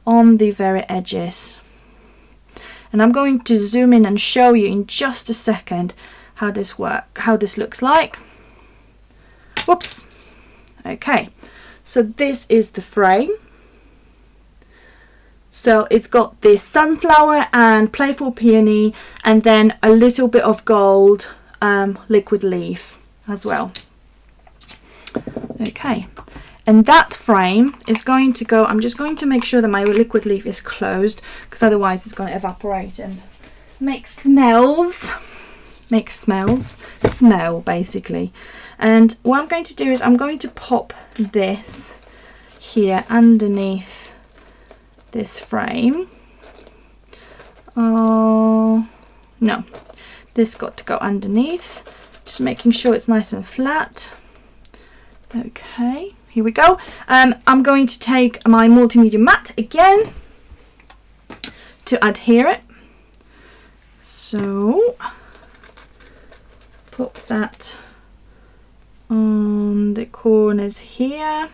on the very edges. And I'm going to zoom in and show you in just a second how this looks like. Whoops. Okay, so this is the frame. So it's got this sunflower and playful peony, and then a little bit of gold liquid leaf as well. Okay, and that frame is going to go, I'm just going to make sure that my liquid leaf is closed, because otherwise it's going to evaporate and make smell basically. And what I'm going to do is I'm going to pop this here underneath this frame. Oh no, this got to go underneath, just making sure it's nice and flat. Okay, here we go. I'm going to take my multimedia mat again to adhere it. So put that on the corners here.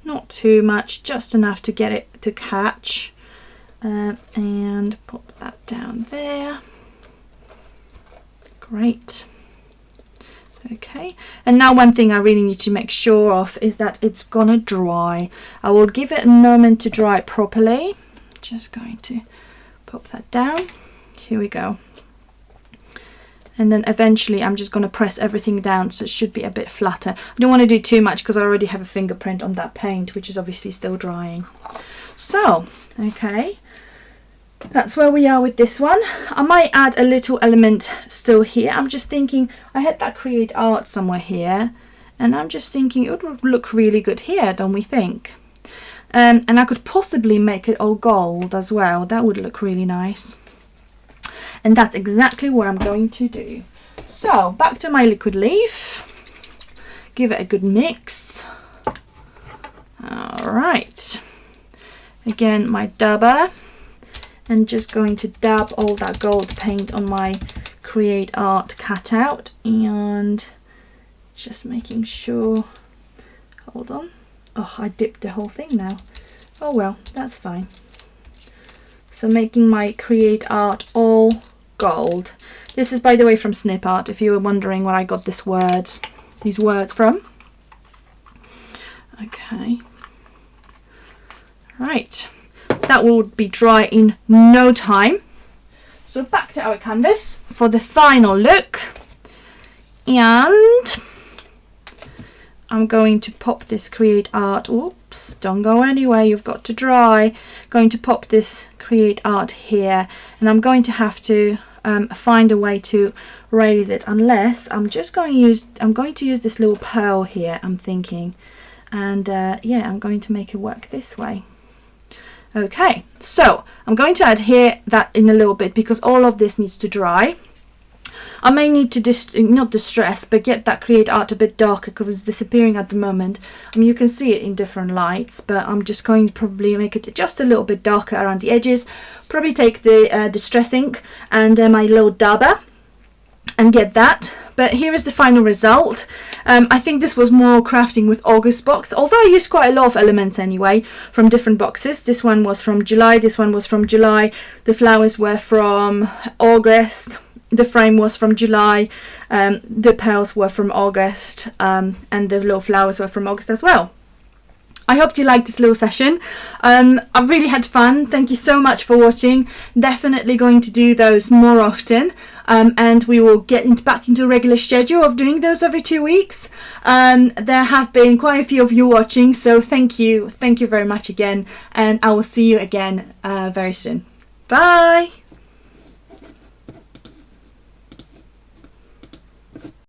Not too much, just enough to get it to catch, and pop that down there. Great. Okay, and now one thing I really need to make sure of is that it's gonna dry. I will give it a moment to dry properly. Just going to pop that down. Here we go. And then eventually I'm just going to press everything down, so it should be a bit flatter. I don't want to do too much because I already have a fingerprint on that paint, which is obviously still drying. So, okay, that's where we are with this one. I might add a little element still here. I'm just thinking, I had that create art somewhere here, and I'm just thinking it would look really good here, don't we think? And I could possibly make it all gold as well. That would look really nice. And that's exactly what I'm going to do. So back to my liquid leaf, give it a good mix. All right, again my dabber, and just going to dab all that gold paint on my create art cutout, and just making sure, hold on, oh, I dipped the whole thing now. Oh well, that's fine. So making my create art all gold. This is, by the way, from Snip Art, if you were wondering where I got these words from. Okay. Right. That will be dry in no time. So back to our canvas for the final look. And I'm going to pop this create art. Oops, don't go anywhere, you've got to dry. Going to pop this create art here, and I'm going to have to find a way to raise it, unless I'm going to use this little pearl here, I'm thinking, and yeah, I'm going to make it work this way. Okay, so I'm going to adhere that in a little bit because all of this needs to dry. I may need to not distress, but get that create art a bit darker because it's disappearing at the moment. I mean, you can see it in different lights, but I'm just going to probably make it just a little bit darker around the edges. Probably take the distress ink and my little dabber and get that. But here is the final result. I think this was more crafting with August box, although I used quite a lot of elements anyway from different boxes. This one was from July, this one was from July, the flowers were from August. The frame was from July, the pearls were from August, and the little flowers were from August as well. I hope you liked this little session. I really had fun. Thank you so much for watching. Definitely going to do those more often, and we will get back into a regular schedule of doing those every 2 weeks. There have been quite a few of you watching, so thank you very much again, and I will see you again very soon. Bye!